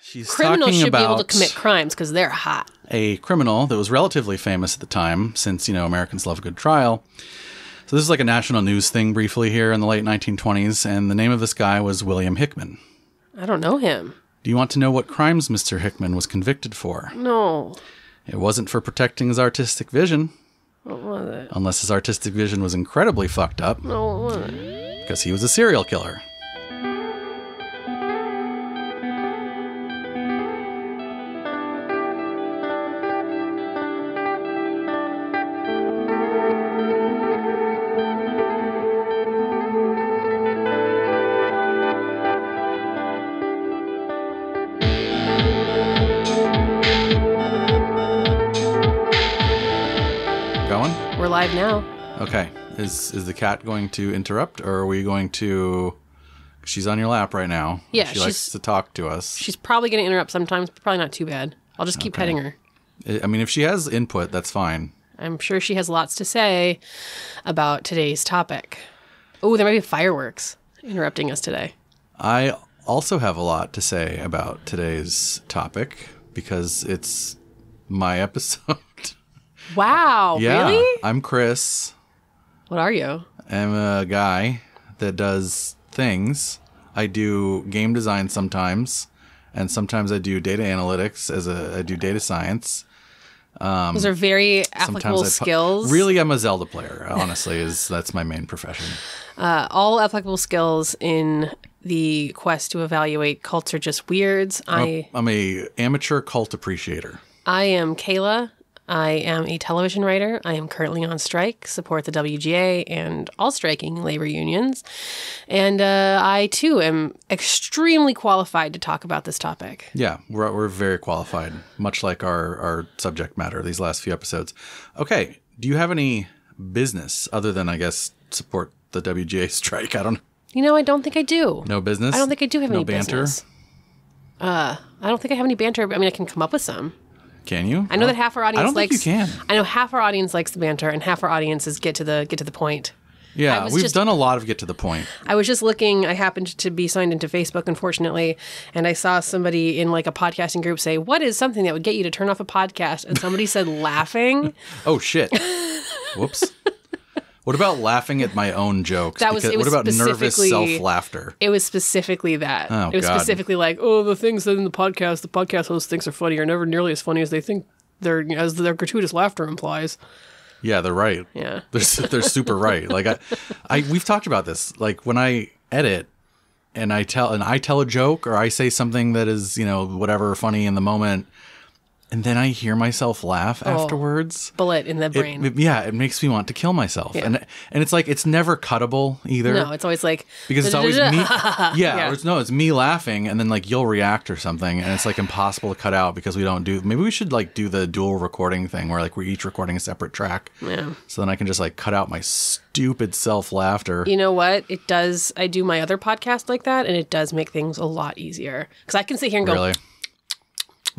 She's Criminals talking should be able about to commit crimes because they're hot. a criminal that was relatively famous at the time, since, Americans love a good trial. So this is like a national news thing briefly here in the late 1920s, and the name of this guy was William Hickman. I don't know him. Do you want to know what crimes Mr. Hickman was convicted for? No. It wasn't for protecting his artistic vision. What was it? Unless his artistic vision was incredibly fucked up. No, what was it? Because he was a serial killer. Live now. Okay. Is the cat going to interrupt, or are we going to... She's on your lap right now. Yeah, she likes to talk to us. She's probably going to interrupt sometimes, but probably not too bad. I'll just keep petting her. I mean, if she has input, that's fine. I'm sure she has lots to say about today's topic. Oh, there might be fireworks interrupting us today. I also have a lot to say about today's topic, because it's my episode. Wow, yeah, really? I'm Chris. What are you? I'm a guy that does things. I do game design sometimes, and sometimes I do data analytics I do data science. Those are very applicable skills. Really, I'm a Zelda player, honestly, that's my main profession. All applicable skills in the quest to evaluate cults are just weirds. I'm a amateur cult appreciator. I am Kayla. I am a television writer. I am currently on strike, support the WGA and all striking labor unions. And I, too, am extremely qualified to talk about this topic. Yeah, we're very qualified, much like our subject matter these last few episodes. Okay, do you have any business other than, I guess, support the WGA strike? I don't know. I don't think I do. No business? I don't think I do have any banter? business. I don't think I have any banter. I mean, I can come up with some. Can you? I know that half our audience likes... I don't think you can. I know half our audience likes the banter, and half our audience is get to the point. Yeah, we've done a lot of get to the point. I was just looking. I happened to be signed into Facebook, unfortunately, and I saw somebody in like a podcasting group say, "What is something that would get you to turn off a podcast?" And somebody said, "Laughing." Oh shit! Whoops. What about laughing at my own jokes? What about nervous self-laughter? It was specifically that. Oh, it was God. specifically like, the things that in the podcast host thinks are funny are never nearly as funny as they think as their gratuitous laughter implies. Yeah, they're right. Yeah. They're super right. Like we've talked about this. Like when I edit and I tell a joke, or I say something that is, whatever, funny in the moment, and then I hear myself laugh afterwards. Bullet in the brain. It makes me want to kill myself. Yeah. And it's like, it's never cuttable either. No, it's always like... Because it's always me. Yeah. It's me laughing, and then like you'll react or something, and it's like impossible to cut out because we don't do... Maybe we should like do the dual recording thing where like we're each recording a separate track. Yeah. So then I can just like cut out my stupid self-laughter. You know what? It does... I do my other podcast like that, and it does make things a lot easier. Because I can sit here and go... Really?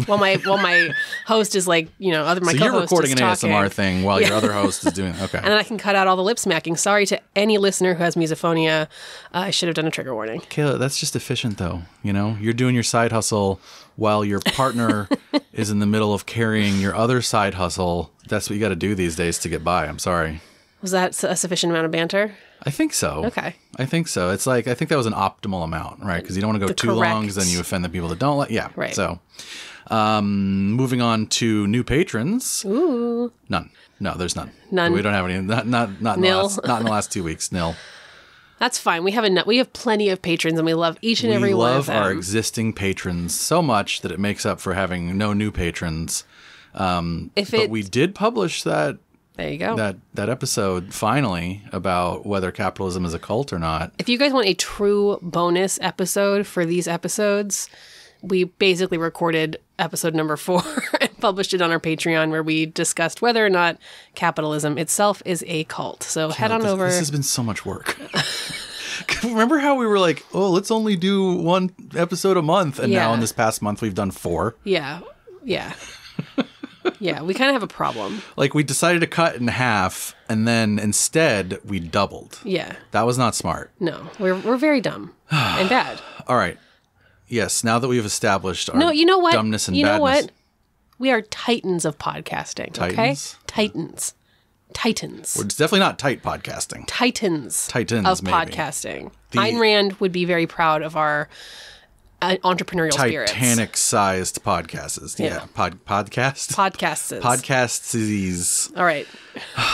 While my host is like, my co-host you're recording is an talking. ASMR thing while your other host is doing... Okay. And then I can cut out all the lip smacking. Sorry to any listener who has misophonia. I should have done a trigger warning. Kayla, that's just efficient though. You're doing your side hustle while your partner is in the middle of carrying your other side hustle. That's what you got to do these days to get by. I'm sorry. Was that a sufficient amount of banter? I think so. Okay. I think so. It's like, I think that was an optimal amount, right? Because you don't want to go too long because then you offend the people that don't like... Yeah. Right. So... moving on to new patrons. Ooh. None. No, there's none. None. We don't have any. Not in the last 2 weeks. Nil. That's fine. We have plenty of patrons, and we love each and every one of them. We love our existing patrons so much that it makes up for having no new patrons. But we did publish that. There you go. That episode finally about whether capitalism is a cult or not. If you guys want a true bonus episode for these episodes, we basically recorded episode number 4 and published it on our Patreon, where we discussed whether or not capitalism itself is a cult. So head on over. This has been so much work. Remember how we were like, let's only do 1 episode a month. And now in this past month, we've done 4. Yeah. Yeah. Yeah, we kind of have a problem. Like, we decided to cut in half, and then instead we doubled. Yeah. That was not smart. No, we're very dumb and bad. All right. Yes, now that we've established our No, you know what? dumbness and you badness. know what? We are titans of podcasting. Titans? Okay? Titans. It's definitely not tight podcasting. Titans Titans, of maybe. podcasting. Ayn Rand would be very proud of our entrepreneurial spirits. Titanic-sized podcasts. Yeah. Podcast? Podcasts. Podcasts. All right.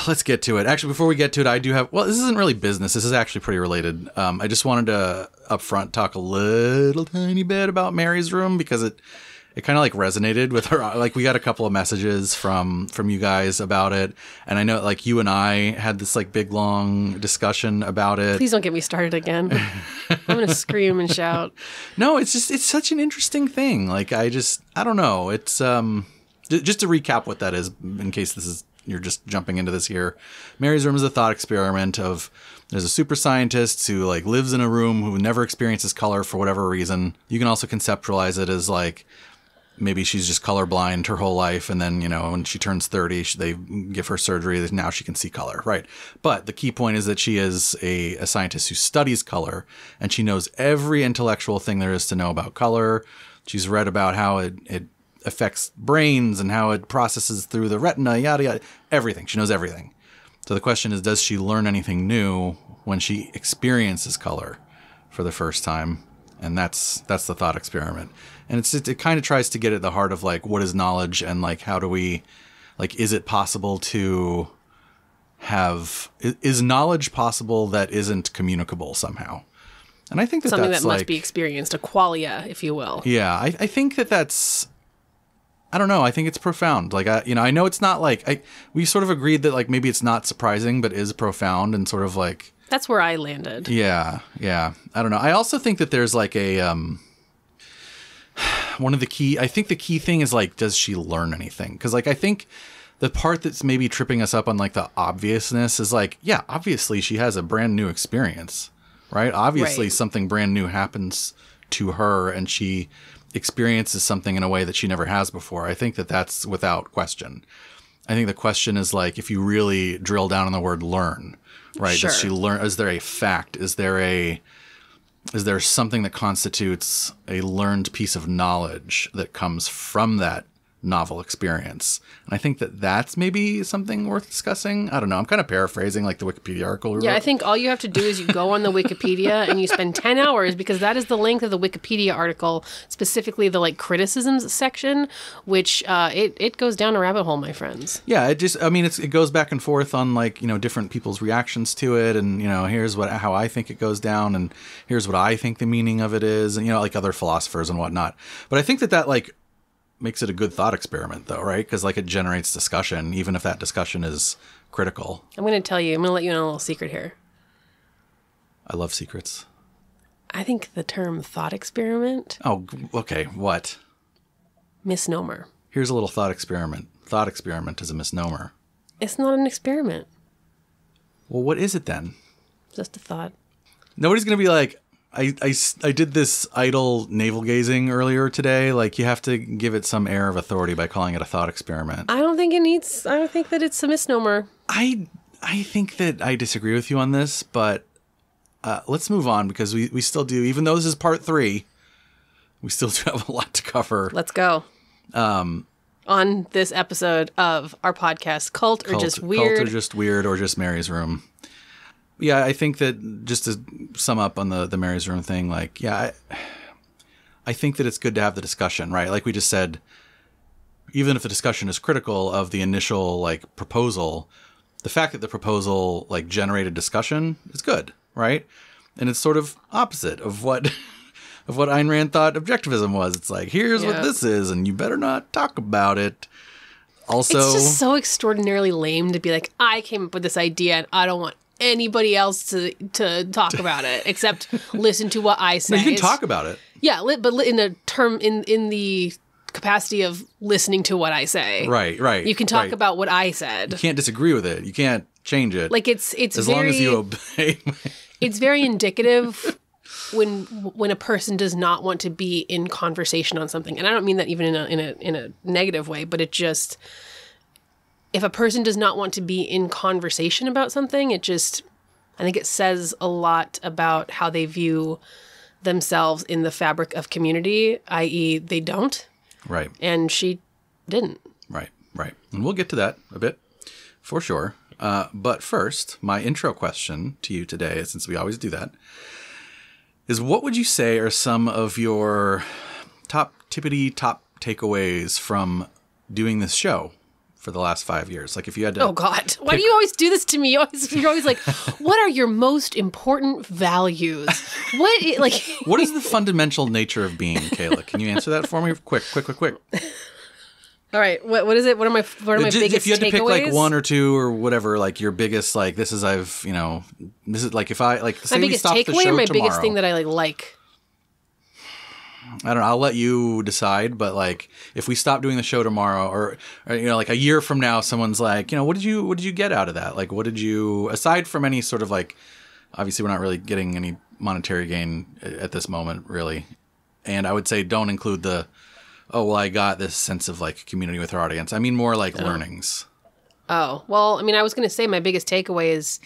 Let's get to it. Actually, before we get to it, I do have... Well, this isn't really business. This is actually pretty related. I just wanted to, up front, talk a little tiny bit about Mary's room because it kind of like resonated with her. Like we got a couple of messages from you guys about it. And I know like you and I had this like big long discussion about it. Please don't get me started again. I'm going to scream and shout. No, it's such an interesting thing. Like I don't know. It's just to recap what that is in case you're just jumping into this here. Mary's room is a thought experiment of there's a super scientist who like lives in a room who never experiences color for whatever reason. You can also conceptualize it as like maybe she's just colorblind her whole life. And then, when she turns 30, they give her surgery. Now she can see color. Right. But the key point is that she is a scientist who studies color and she knows every intellectual thing there is to know about color. She's read about how it affects brains and how it processes through the retina, yada, yada, everything. She knows everything. So the question is, does she learn anything new when she experiences color for the first time? And that's the thought experiment. And it kind of tries to get at the heart of like, what is knowledge and like, how do we, like, is it possible to is knowledge possible that isn't communicable somehow? And I think something that's that must be experienced, a qualia, if you will. Yeah. I think that's, I don't know. I think it's profound. Like, I know it's not like, we sort of agreed that like, maybe it's not surprising, but is profound and sort of like. That's where I landed. Yeah. Yeah. I don't know. I also think that there's like I think the key thing is like, does she learn anything? Because like, I think the part that's maybe tripping us up on like the obviousness is like, yeah, obviously she has a brand new experience, right? Obviously something brand new happens to her and she experiences something in a way that she never has before. I think that's without question. I think the question is like, if you really drill down on the word learn, right? Sure. Does she learn? Is there a fact? Is there something that constitutes a learned piece of knowledge that comes from that novel experience? And I think that's maybe something worth discussing. I don't know. I'm kind of paraphrasing like the Wikipedia article. Yeah, I think all you have to do is you go on the Wikipedia and you spend 10 hours because that is the length of the Wikipedia article, specifically the like criticisms section, which it goes down a rabbit hole, my friends. Yeah, it goes back and forth on like, different people's reactions to it. And, here's how I think it goes down. And here's what I think the meaning of it is. And, like other philosophers and whatnot. But I think that like makes it a good thought experiment though, right? Because like it generates discussion, even if that discussion is critical. I'm going to let you in on a little secret here. I love secrets. I think the term thought experiment. Oh, okay. What? Misnomer. Here's a little thought experiment. Thought experiment is a misnomer. It's not an experiment. Well, what is it then? Just a thought. Nobody's going to be like, I did this idle navel gazing earlier today. Like, you have to give it some air of authority by calling it a thought experiment. I don't think that it's a misnomer. I think that I disagree with you on this, but let's move on because we still do, even though this is part 3, we still do have a lot to cover. Let's go. On this episode of our podcast, Cult or Just Weird. Cult or Just Weird or Just Mary's Room. Yeah, I think that just to sum up on the Mary's Room thing, like, yeah, I think that it's good to have the discussion, right? Like we just said, even if the discussion is critical of the initial like proposal, the fact that the proposal like generated discussion is good, right? And it's sort of opposite of what Ayn Rand thought objectivism was. It's like, here's what this is, and you better not talk about it. Also, it's just so extraordinarily lame to be like, I came up with this idea and I don't want anybody else to talk about it except listen to what I say. No, you can talk about it. Yeah, but in the term in the capacity of listening to what I say. Right. You can talk about what I said. You can't disagree with it. You can't change it. Like it's as very, long as you obey. It's very indicative when a person does not want to be in conversation on something, and I don't mean that even in a negative way, but it just, if a person does not want to be in conversation about something, I think it says a lot about how they view themselves in the fabric of community, i.e. they don't. Right. And she didn't. Right. And we'll get to that a bit, for sure. But first, my intro question to you today, since we always do that, is what would you say are some of your top takeaways from doing this show for the last 5 years? Like if you had to... Oh, God. Why do you always do this to me? You're always like, what are your most important values? What is the fundamental nature of being, Michaela? Can you answer that for me? Quick. All right. What is it? What are my biggest takeaways? If you had to pick like one or two or whatever, like your biggest, like this is like if I like say my we biggest stop the takeaway show or my tomorrow, biggest thing that I like. I don't know. I'll let you decide. But like, if we stop doing the show tomorrow, or like a year from now, someone's like, what did you get out of that? Like, what did you, aside from any sort of like, obviously we're not really getting any monetary gain at this moment, really. And I would say don't include the, oh, well, I got this sense of like community with our audience. I mean, more like learnings. Oh, well, I mean, I was going to say my biggest takeaway is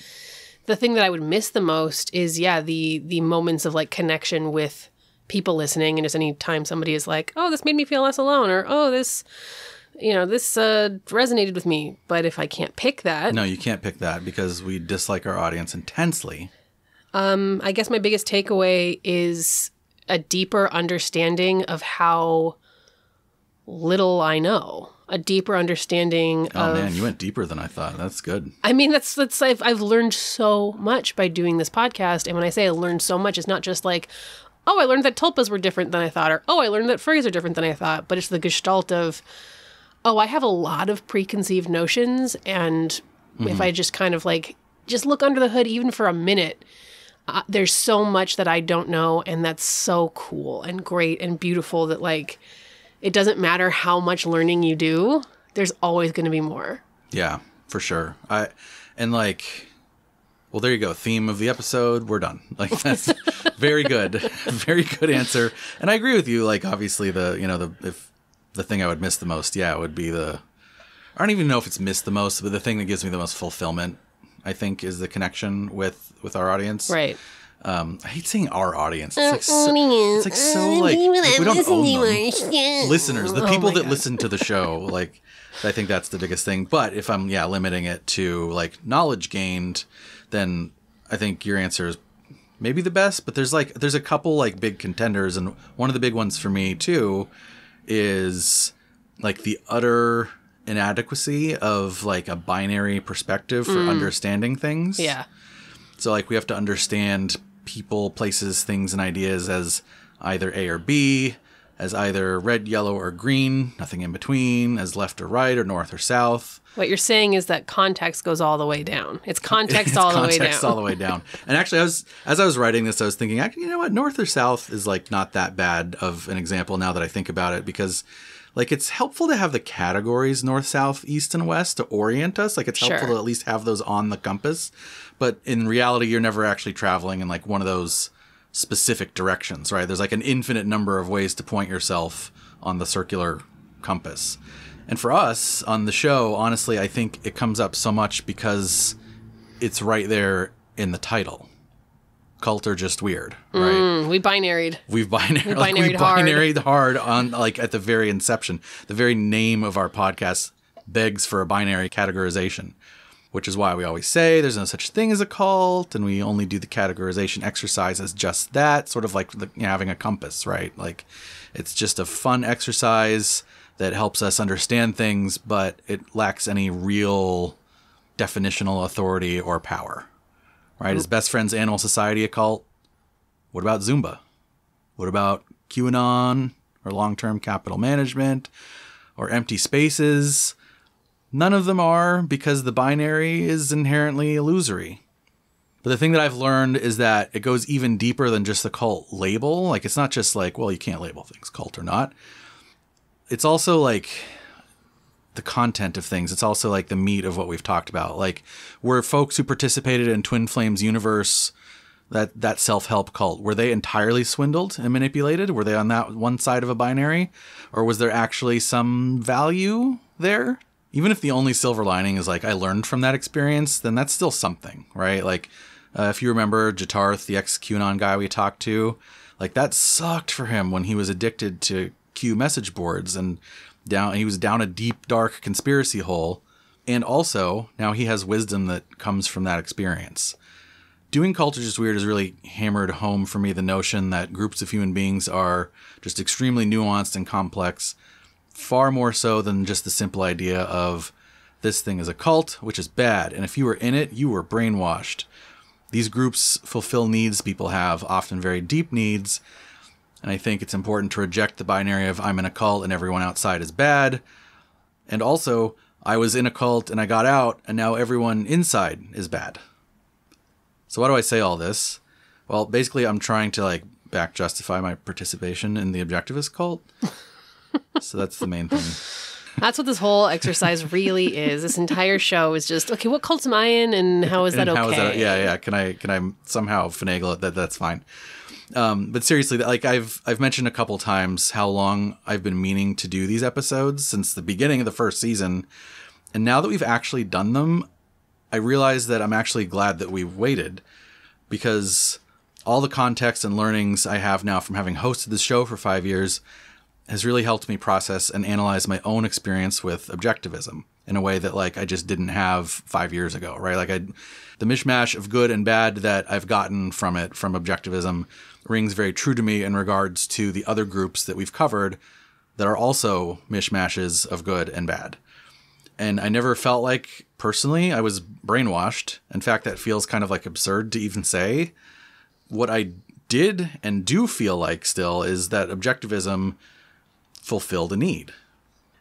the thing that I would miss the most is, the moments of like connection with people listening. And just any time somebody is like, oh, this made me feel less alone, or, oh, this resonated with me. But if I can't pick that. No, you can't pick that because we dislike our audience intensely. I guess my biggest takeaway is a deeper understanding of how little I know, a deeper understanding of... Oh man, you went deeper than I thought. That's good. I mean, I've learned so much by doing this podcast. And when I say I learned so much, it's not just like, oh, I learned that tulpas were different than I thought, or, oh, I learned that furries are different than I thought. But it's the gestalt of, oh, I have a lot of preconceived notions. And if I just kind of like, just look under the hood, even for a minute, there's so much that I don't know. And that's so cool and great and beautiful that like, it doesn't matter how much learning you do, there's always going to be more. Yeah, for sure. Well, there you go. Theme of the episode. We're done. Like that's very good. Very good answer. And I agree with you. Like obviously if the thing I would miss the most, it would be I don't even know if it's missed the most, but the thing that gives me the most fulfillment, I think, is the connection with our audience. Right. I hate saying our audience. It's like so like we don't own them. Listeners, the people that listen to the show, like I think that's the biggest thing. But if I'm limiting it to like knowledge gained, then I think your answer is maybe the best. But there's a couple like big contenders, and one of the big ones for me too is like the utter inadequacy of like a binary perspective for understanding things. Yeah. So like we have to understand people, places, things, and ideas as either A or B, as either red, yellow, or green, nothing in between, as left or right, or north or south. What you're saying is that context goes all the way down. It's context all the way down. Context all the way down. And actually, as I was writing this, I was thinking, you know what, north or south is like not that bad of an example now that I think about it, because like it's helpful to have the categories north, south, east, and west to orient us. Like it's helpful to at least have those on the compass. But in reality, you're never actually traveling in like one of those specific directions, right? There's like an infinite number of ways to point yourself on the circular compass. And for us on the show, honestly, I think it comes up so much because it's right there in the title. Cult or just weird, right? We binaried. We binaried hard on like at the very inception. The very name of our podcast begs for a binary categorization, which is why we always say there's no such thing as a cult, and we only do the categorization exercise as just that, sort of like having a compass, right? Like it's just a fun exercise that helps us understand things, but it lacks any real definitional authority or power, right? Is Best Friends Animal Society a cult? What about Zumba? What about QAnon or long-term capital management or empty spaces? None of them are, because the binary is inherently illusory. But the thing that I've learned is that it goes even deeper than just the cult label. Like, it's not just like, well, you can't label things cult or not. It's also like the content of things. It's also like the meat of what we've talked about. Like, were folks who participated in Twin Flames Universe, that self-help cult, were they entirely swindled and manipulated? Were they on that one side of a binary? Or was there actually some value there? Even if the only silver lining is like, I learned from that experience, then that's still something, right? Like, if you remember Jatarth, the ex-QAnon guy we talked to, Like, that sucked for him when he was addicted to Q message boards and he was down a deep, dark conspiracy hole. And also, now he has wisdom that comes from that experience. Doing Cultists is Weird has really hammered home for me the notion that groups of human beings are just extremely nuanced and complex, far more so than just the simple idea of this thing is a cult, which is bad, and if you were in it, you were brainwashed. These groups fulfill needs people have, often very deep needs, and I think it's important to reject the binary of I'm in a cult and everyone outside is bad. And also, I was in a cult and I got out, and now everyone inside is bad. So why do I say all this? Well, basically, I'm trying to back justify my participation in the Objectivist cult. So that's the main thing. That's what this whole exercise really is. This entire show is just, okay, what cult am I in, and how is that okay? How is that, yeah. Can I somehow finagle it? That's fine. But seriously, I've mentioned a couple times how long I've been meaning to do these episodes since the beginning of the first season. And now that we've actually done them, I realize that I'm actually glad that we've waited, because all the context and learnings I have now from having hosted this show for 5 years has really helped me process and analyze my own experience with objectivism in a way that I just didn't have 5 years ago, right? The mishmash of good and bad that I've gotten from it, from objectivism, rings very true to me in regards to the other groups that we've covered that are also mishmashes of good and bad. And I never felt like, personally, I was brainwashed. In fact, that feels kind of absurd to even say. What I did and do feel like still is that objectivism fulfilled a need.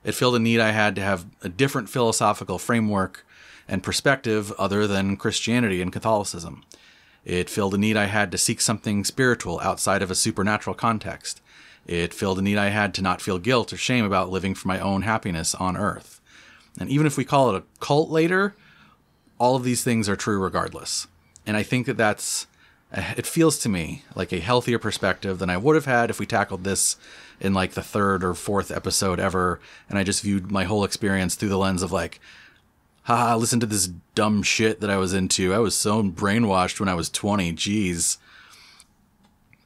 It filled a need I had to have a different philosophical framework and perspective other than Christianity and Catholicism. It filled a need I had to seek something spiritual outside of a supernatural context. It filled a need I had to not feel guilt or shame about living for my own happiness on earth. And even if we call it a cult later, all of these things are true regardless. And I think that it feels to me like a healthier perspective than I would have had if we tackled this in the third or fourth episode ever, and I just viewed my whole experience through the lens of haha, listen to this dumb shit that I was into. I was so brainwashed when I was 20. Jeez.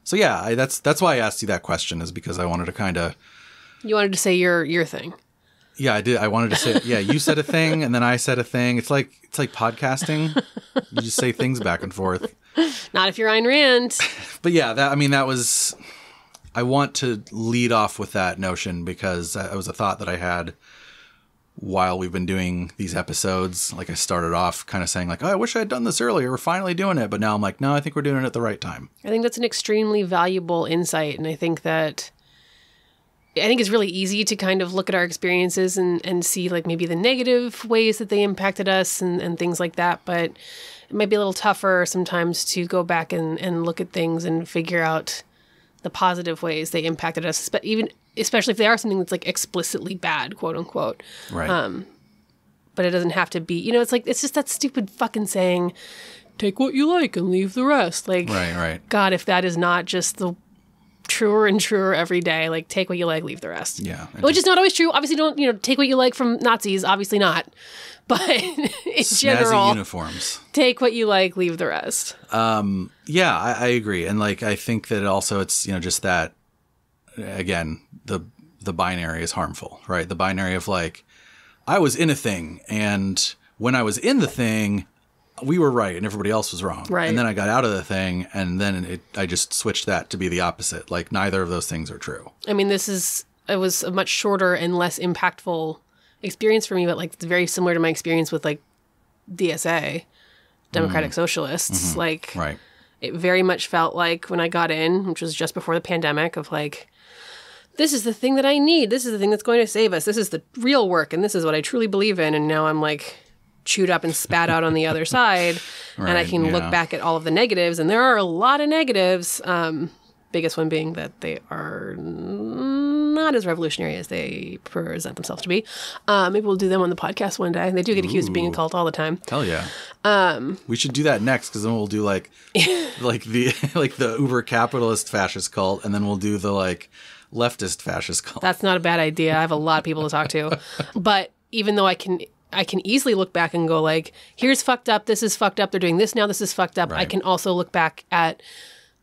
So yeah, that's why I asked you that question, is because I wanted to kind of... You wanted to say your thing. Yeah, I did. I wanted to say, yeah, you said a thing and then I said a thing. It's like podcasting. You just say things back and forth. Not if you're Ayn Rand. But yeah, that was, I want to lead off with that notion because that was a thought that I had while we've been doing these episodes. I started off kind of saying oh, I wish I had done this earlier. We're finally doing it. But now I'm no, I think we're doing it at the right time. I think that's an extremely valuable insight. And I think it's really easy to kind of look at our experiences and see maybe the negative ways that they impacted us and things like that. But it might be a little tougher sometimes to go back and look at things and figure out the positive ways they impacted us, especially if they are something that's explicitly bad, quote unquote. Right. But it doesn't have to be, it's just that stupid fucking saying, take what you like and leave the rest. Right. God, if that is not just the truer and truer every day, take what you like, leave the rest. Yeah. Which is not always true. Obviously, don't, take what you like from Nazis. Obviously not. But in general, uniforms. Take what you like, leave the rest. Yeah, I agree. And I think that also it's, just that, again, the binary is harmful, right? The binary of I was in a thing, and when I was in the thing, we were right and everybody else was wrong. Right. And then I got out of the thing, and then I just switched that to be the opposite. Neither of those things are true. I mean, it was a much shorter and less impactful experience for me, but it's very similar to my experience with DSA, Democratic Socialists. Mm-hmm. Right. It very much felt when I got in, which was just before the pandemic, of this is the thing that I need. This is the thing that's going to save us. This is the real work, and this is what I truly believe in. And now I'm chewed up and spat out on the other side. Right, and I can look back at all of the negatives, and there are a lot of negatives. Biggest one being that they are not as revolutionary as they present themselves to be. Maybe we'll do them on the podcast one day. They do get accused of being a cult all the time. Hell yeah. We should do that next, because then we'll do the uber capitalist fascist cult, and then we'll do the leftist fascist cult. That's not a bad idea. I have a lot of people to talk to. But even though I can easily look back and go here's fucked up, this is fucked up, they're doing this now, this is fucked up. Right. I can also look back at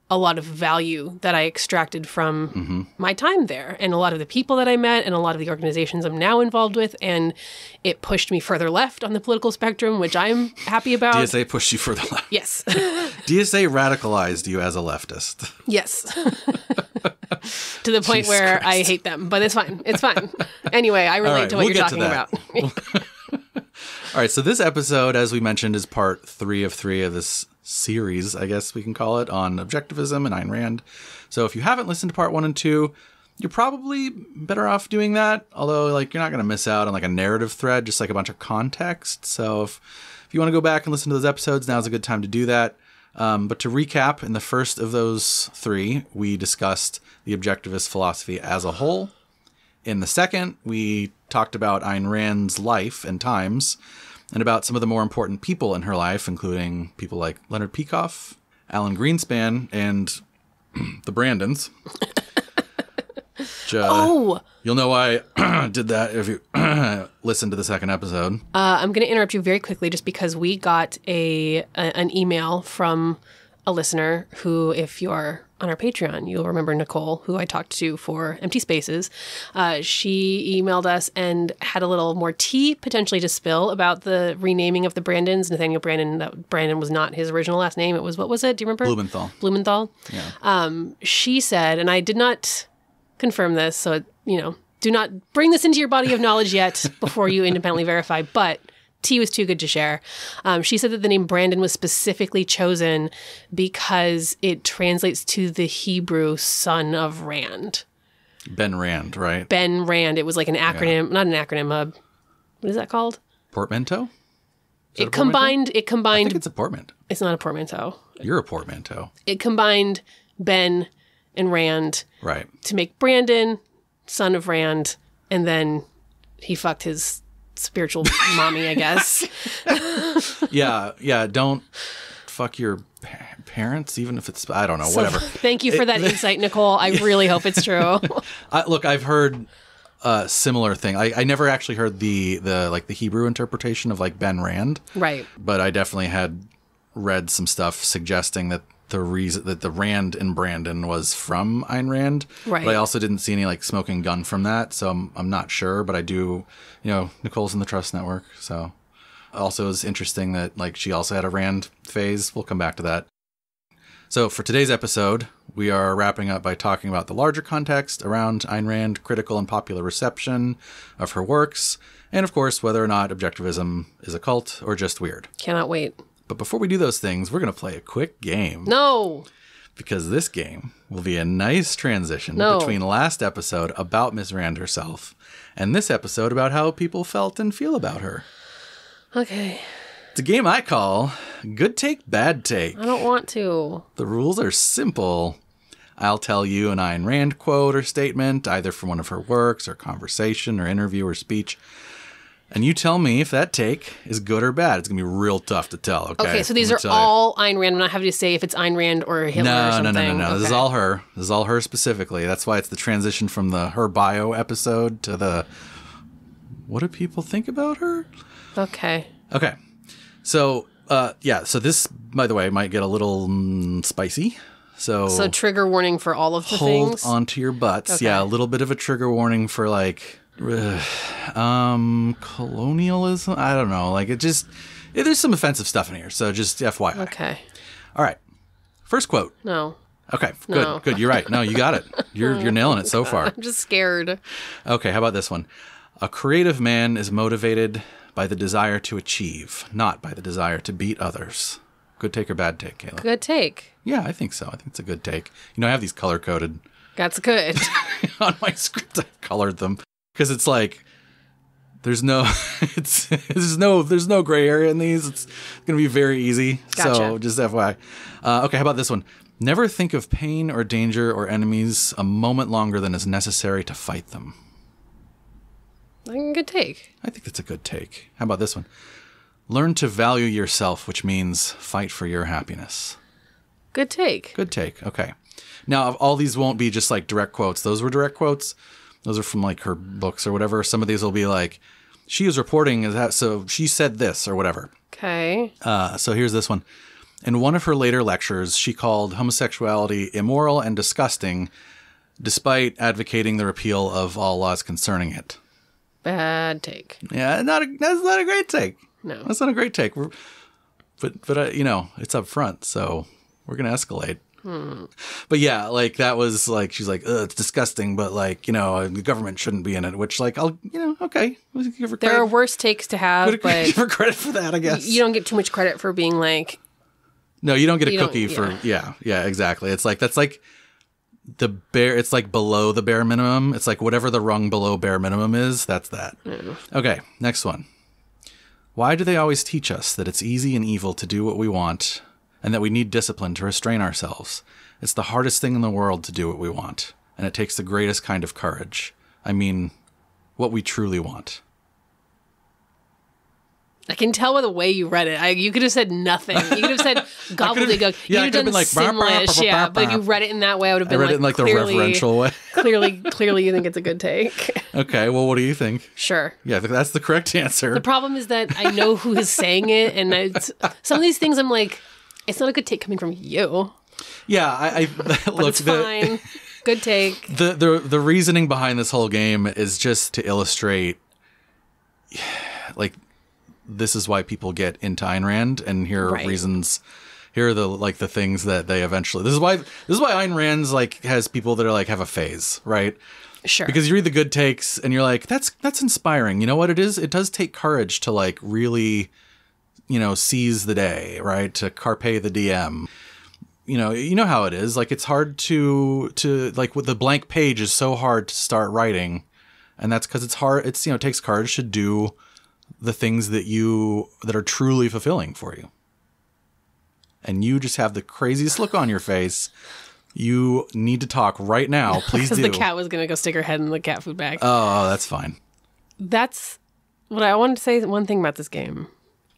a lot of value that I extracted from my time there, and a lot of the people that I met, and a lot of the organizations I'm now involved with, and it pushed me further left on the political spectrum, which I'm happy about. DSA pushed you further left. Yes. DSA radicalized you as a leftist. Yes. To the point Jesus where Christ. I hate them, but it's fine. It's fine. Anyway, I relate right, to what we'll you're get to talking that. about. All right, so this episode, as we mentioned, is part 3 of 3 of this series, I guess we can call it, on Objectivism and Ayn Rand. So if you haven't listened to part 1 and 2, you're probably better off doing that. Although, like, you're not going to miss out on like a narrative thread, just like a bunch of context. So if you want to go back and listen to those episodes, now's a good time to do that. But to recap, in the first of those 3, we discussed the objectivist philosophy as a whole. In the second, we talked about Ayn Rand's life and times, and about some of the more important people in her life, including people like Leonard Peikoff, Alan Greenspan, and the Brandons. You'll know why I did that if you listen to the second episode. I'm going to interrupt you very quickly just because we got an email from a listener who, if you're on our Patreon, you'll remember Nicole, who I talked to for Empty Spaces. She emailed us and had a little more tea potentially to spill about the renaming of the Brandons. Nathaniel Brandon, that Brandon was not his original last name. It was, what was it? Do you remember? Blumenthal. Yeah. She said, and I did not confirm this, so, do not bring this into your body of knowledge yet before you independently verify, but tea was too good to share. She said that the name Brandon was specifically chosen because it translates to the Hebrew son of Rand. Ben Rand, right? Ben Rand. It was like an acronym, not an acronym, what is that called? Portmanteau? It combined. I think it's a portmanteau. It's not a portmanteau. You're a portmanteau. It combined Ben and Rand, right, to make Brandon, son of Rand, and then he fucked his spiritual mommy, I guess. Yeah. Don't fuck your parents, even if it's, I don't know, whatever. Thank you for that insight, Nicole. I really hope it's true. Look, I've heard a similar thing. I never actually heard the Hebrew interpretation of like Ben Rand. Right. But I definitely had read some stuff suggesting that the reason that the Rand in Brandon was from Ayn Rand. Right. But I also didn't see any like smoking gun from that. So I'm not sure, but I do, Nicole's in the Trust Network. So also it's interesting that like she also had a Rand phase. We'll come back to that. So for today's episode, we are wrapping up by talking about the larger context around Ayn Rand, critical and popular reception of her works, and of course, whether or not objectivism is a cult or just weird. Cannot wait. But before we do those things, we're going to play a quick game. No. Because this game will be a nice transition between last episode about Miss Rand herself and this episode about how people felt and feel about her. Okay. It's a game I call Good Take, Bad Take. I don't want to. The rules are simple. I'll tell you an Ayn Rand quote or statement, either from one of her works or conversation or interview or speech. And you tell me if that take is good or bad. It's going to be real tough to tell, okay? Okay, so these are all Ayn Rand. I'm not having to say if it's Ayn Rand or Hitler or something. No. Okay. This is all her. This is all her specifically. That's why it's the transition from the her bio episode to the what do people think about her? Okay. So, so this, by the way, might get a little spicy. So trigger warning for all of the things? Hold onto your butts. Okay. Yeah, a little bit of a trigger warning for like... colonialism. I don't know. Like there's some offensive stuff in here. So just FYI. Okay. All right. First quote. No. Okay. No. Good. You're right. No, you got it. You're nailing it so far. I'm just scared. Okay. How about this one? A creative man is motivated by the desire to achieve, not by the desire to beat others. Good take or bad take, Kayla? Good take. Yeah, I think so. I think it's a good take. I have these color coded. That's good. On my script, I colored them. Because it's like, there's no gray area in these. It's going to be very easy. Gotcha. So just FYI. Okay, how about this one? Never think of pain or danger or enemies a moment longer than is necessary to fight them. Good take. I think that's a good take. How about this one? Learn to value yourself, which means fight for your happiness. Good take. Good take. Okay. Now, all these won't be just like direct quotes. Those were direct quotes. Those are from like her books or whatever. Some of these will be like, she is reporting that, so she said this or whatever. Okay. So here's this one. In one of her later lectures, she called homosexuality immoral and disgusting, despite advocating the repeal of all laws concerning it. Bad take. Yeah, that's not a great take. No. That's not a great take. But you know, it's up front, so we're going to escalate. But yeah, like that was like, she's like, it's disgusting, but like, you know, the government shouldn't be in it, which like, okay. There are worse takes to have, but give her credit for that, I guess. You don't get too much credit for being like. No, you don't get a cookie for, yeah, exactly. It's like, that's like it's like below the bare minimum. It's like whatever the rung below bare minimum is, that's that. Okay, next one. Why do they always teach us that it's easy and evil to do what we want and that we need discipline to restrain ourselves? It's the hardest thing in the world to do what we want, and it takes the greatest kind of courage. I mean, what we truly want. I can tell by the way you read it. You could have said nothing. You could have said gobbledygook. Yeah, you could have done like, Simlish. Yeah, but if you read it in that way, I would have been I read it in like the referential way. clearly you think it's a good take. Okay, well, what do you think? Sure. Yeah, that's the correct answer. The problem is that I know who is saying it, and some of these things I'm like, it's not a good take coming from you. Yeah, I look. It's fine. Good take. The reasoning behind this whole game is just to illustrate, like, this is why people get into Ayn Rand, and here are reasons. Here are the things that they eventually. This is why Ayn Rand's like has people that are like have a phase, right? Sure. Because you read the good takes and you're like, that's inspiring. You know what it is? It does take courage to like really, you know, seize the day, right? To carpe the diem. You know how it is. Like, it's hard to like, with the blank page is so hard to start writing, and that's because it's hard. It's, you know, it takes courage to do the things that are truly fulfilling for you. And you just have the craziest look on your face. You need to talk right now. Please do. The cat was going to go stick her head in the cat food bag. Oh, that's fine. That's what I wanted to say. One thing about this game.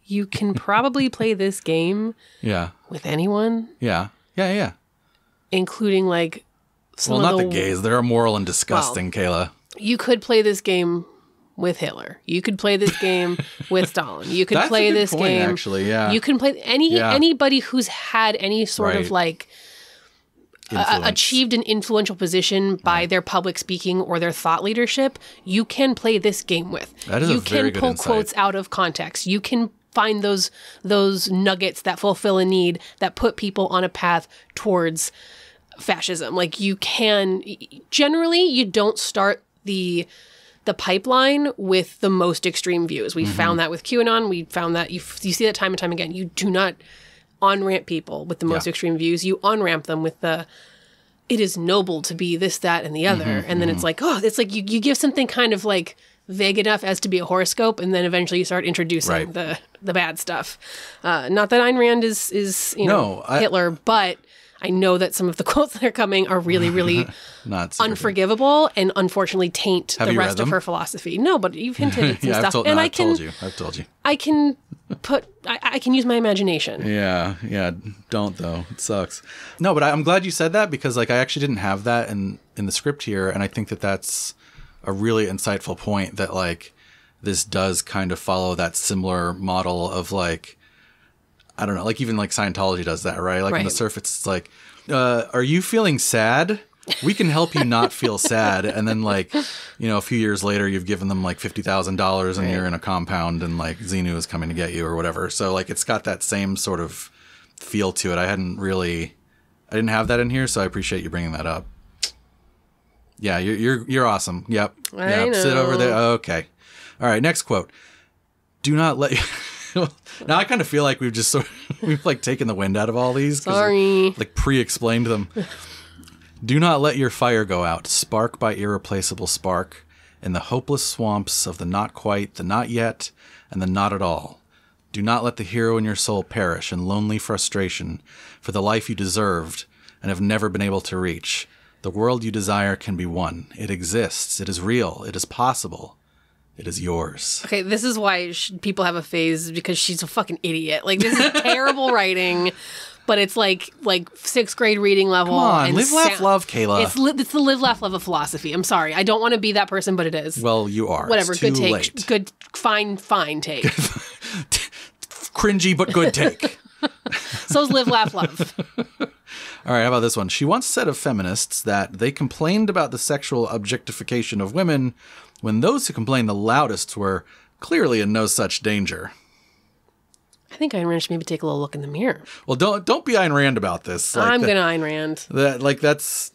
You can probably play this game with anyone. Yeah. Including like some of the gays. They're immoral and disgusting, Kayla. You could play this game with Hitler. You could play this game with Stalin. You could play this game. Actually, yeah. You can play anybody who's had any sort of like achieved an influential position by their public speaking or their thought leadership. You can play this game with. That is you a very can good pull insight. Quotes out of context. You can find those nuggets that fulfill a need, that put people on a path towards fascism. Like, you can generally, you don't start the pipeline with the most extreme views. We found that with QAnon. We found that you see that time and time again. You do not on-ramp people with the most extreme views. You on-ramp them with it is noble to be this, that, and the other. And then it's like, it's like you give something kind of like vague enough as to be a horoscope, and then eventually you start introducing the bad stuff. Not that Ayn Rand is Hitler, but I know that some of the quotes that are coming are really, really unforgivable and unfortunately taint the rest of her philosophy. No, but you've hinted at some stuff. I've told you. I can use my imagination. Yeah. Don't, though. It sucks. No, but I'm glad you said that, because like I actually didn't have that in the script here, and I think that that's a really insightful point, that like this does kind of follow that similar model of like, I don't know, like even like Scientology does that, right? Like on the surface, it's like, are you feeling sad? We can help you not feel sad. And then like, you know, a few years later, you've given them like $50,000 and you're in a compound and like Xenu is coming to get you or whatever. So like, it's got that same sort of feel to it. I didn't have that in here. So I appreciate you bringing that up. Yeah, you're awesome. Yep. I know. Sit over there. Okay. All right. Next quote. Do not let now I kind of feel like we've like taken the wind out of all these. Sorry. Like pre-explained them. Do not let your fire go out, spark by irreplaceable spark, in the hopeless swamps of the not quite, the not yet, and the not at all. Do not let the hero in your soul perish in lonely frustration for the life you deserved and have never been able to reach. The world you desire can be won. It exists. It is real. It is possible. It is yours. Okay, this is why people have a phase, because she's a fucking idiot. Like, this is terrible writing, but it's like 6th grade reading level. Come on, live, laugh, love, Kayla. It's the live, laugh, love of philosophy. I'm sorry. I don't want to be that person, but it is. Well, you are. Whatever, it's good too take. Late. Good, fine take. Cringy, but good take. So's live, laugh, love. All right, how about this one? She once said of feminists that they complained about the sexual objectification of women when those who complained the loudest were clearly in no such danger. I think Ayn Rand should maybe take a little look in the mirror. Well, don't be Ayn Rand about this. I'm going to Ayn Rand. That's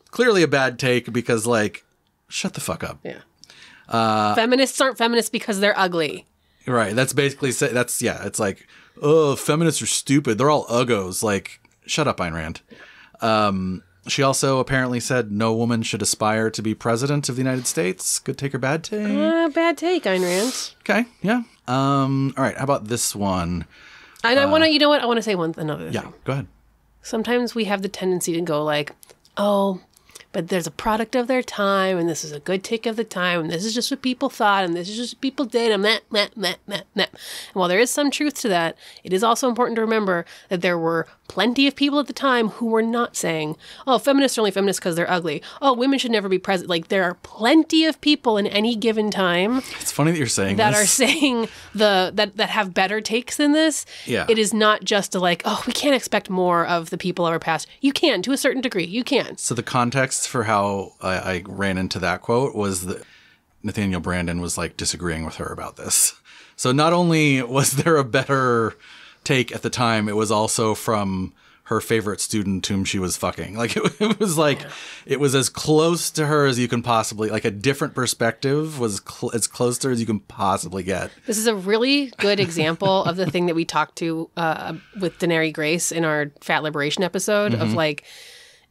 clearly a bad take because, like, shut the fuck up. Yeah. Feminists aren't feminists because they're ugly. Right. That's basically, it's like, oh, feminists are stupid. They're all uggos. Like, shut up, Ayn Rand. She also apparently said no woman should aspire to be president of the United States. Good take or bad take? Bad take, Ayn Rand. Okay, yeah. All right, how about this one? And I want to, you know what? I want to say another thing. Yeah, go ahead. Sometimes we have the tendency to go like, oh, but there's a product of their time, and this is a good take of the time, and this is just what people thought, and this is just what people did, and And while there is some truth to that, it is also important to remember that there were plenty of people at the time who were not saying, oh, feminists are only feminists because they're ugly. Oh, women should never be president. Like, there are plenty of people in any given time. It's funny that you're saying that this. are saying that have better takes than this. Yeah. It is not just a like, oh, we can't expect more of the people of our past. You can, to a certain degree. You can. So the context for how I ran into that quote was that Nathaniel Branden was like disagreeing with her about this. So not only was there a better take at the time, it was also from her favorite student whom she was fucking. Like it was like, it was as close to her as you can possibly, like a different perspective was as close to her as you can possibly get. This is a really good example of the thing that we talked to with Daenerys Grace in our Fat Liberation episode of like,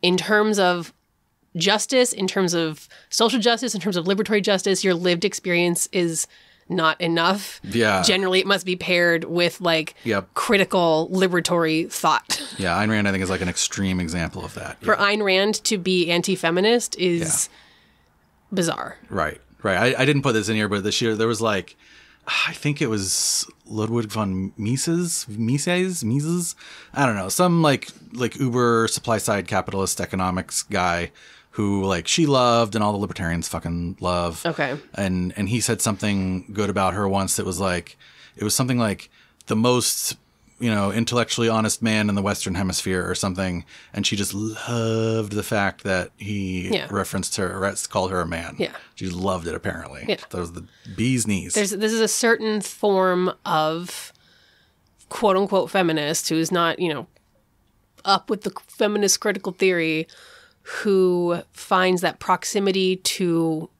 in terms of justice, in terms of social justice, in terms of liberatory justice, your lived experience is not enough. Yeah. Generally, it must be paired with like critical liberatory thought. Yeah, Ayn Rand, I think, is like an extreme example of that. For Ayn Rand to be anti-feminist is bizarre. Right. I didn't put this in here, but this year there was like, I think it was Ludwig von Mises. I don't know. Some like uber supply side capitalist economics guy who like she loved and all the libertarians fucking love. Okay. And he said something good about her once that was like, it was something like the most, intellectually honest man in the Western Hemisphere or something. And she just loved the fact that he referenced her, called her a man. Yeah. She loved it, apparently. Yeah. That was the bee's knees. This is a certain form of quote unquote feminist who's not, up with the feminist critical theory, who finds that proximity to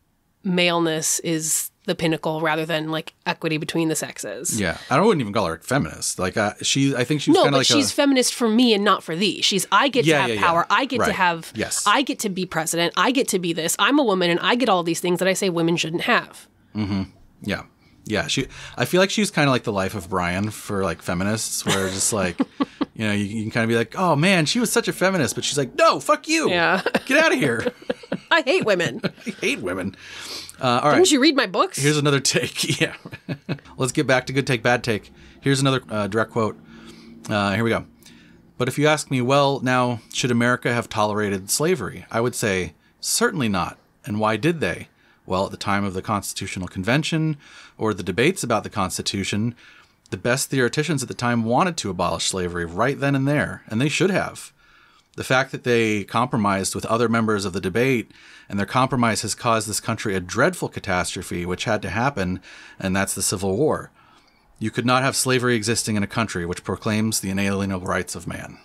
maleness is the pinnacle rather than like equity between the sexes. Yeah. I wouldn't even call her a feminist. Like I think she was kind of like she's feminist for me and not for thee. I get to have power. I get to have, I get to be president. I get to be this. I'm a woman and I get all these things that I say women shouldn't have. Mm-hmm. Yeah. Yeah. I feel like she's kind of like the Life of Brian for like feminists where just like, you can kind of be like, oh man, she was such a feminist, but she's like, no, fuck you. Yeah. Get out of here. I hate women. I hate women. All right. Didn't you read my books? Here's another take. Yeah. Let's get back to good take, bad take. Here's another direct quote. Here we go. But if you ask me, well, now, should America have tolerated slavery? I would say, certainly not. And why did they? Well, at the time of the Constitutional Convention or the debates about the Constitution, the best theoreticians at the time wanted to abolish slavery right then and there, and they should have. The fact that they compromised with other members of the debate, and their compromise has caused this country a dreadful catastrophe, which had to happen, and that's the Civil War. You could not have slavery existing in a country which proclaims the inalienable rights of man.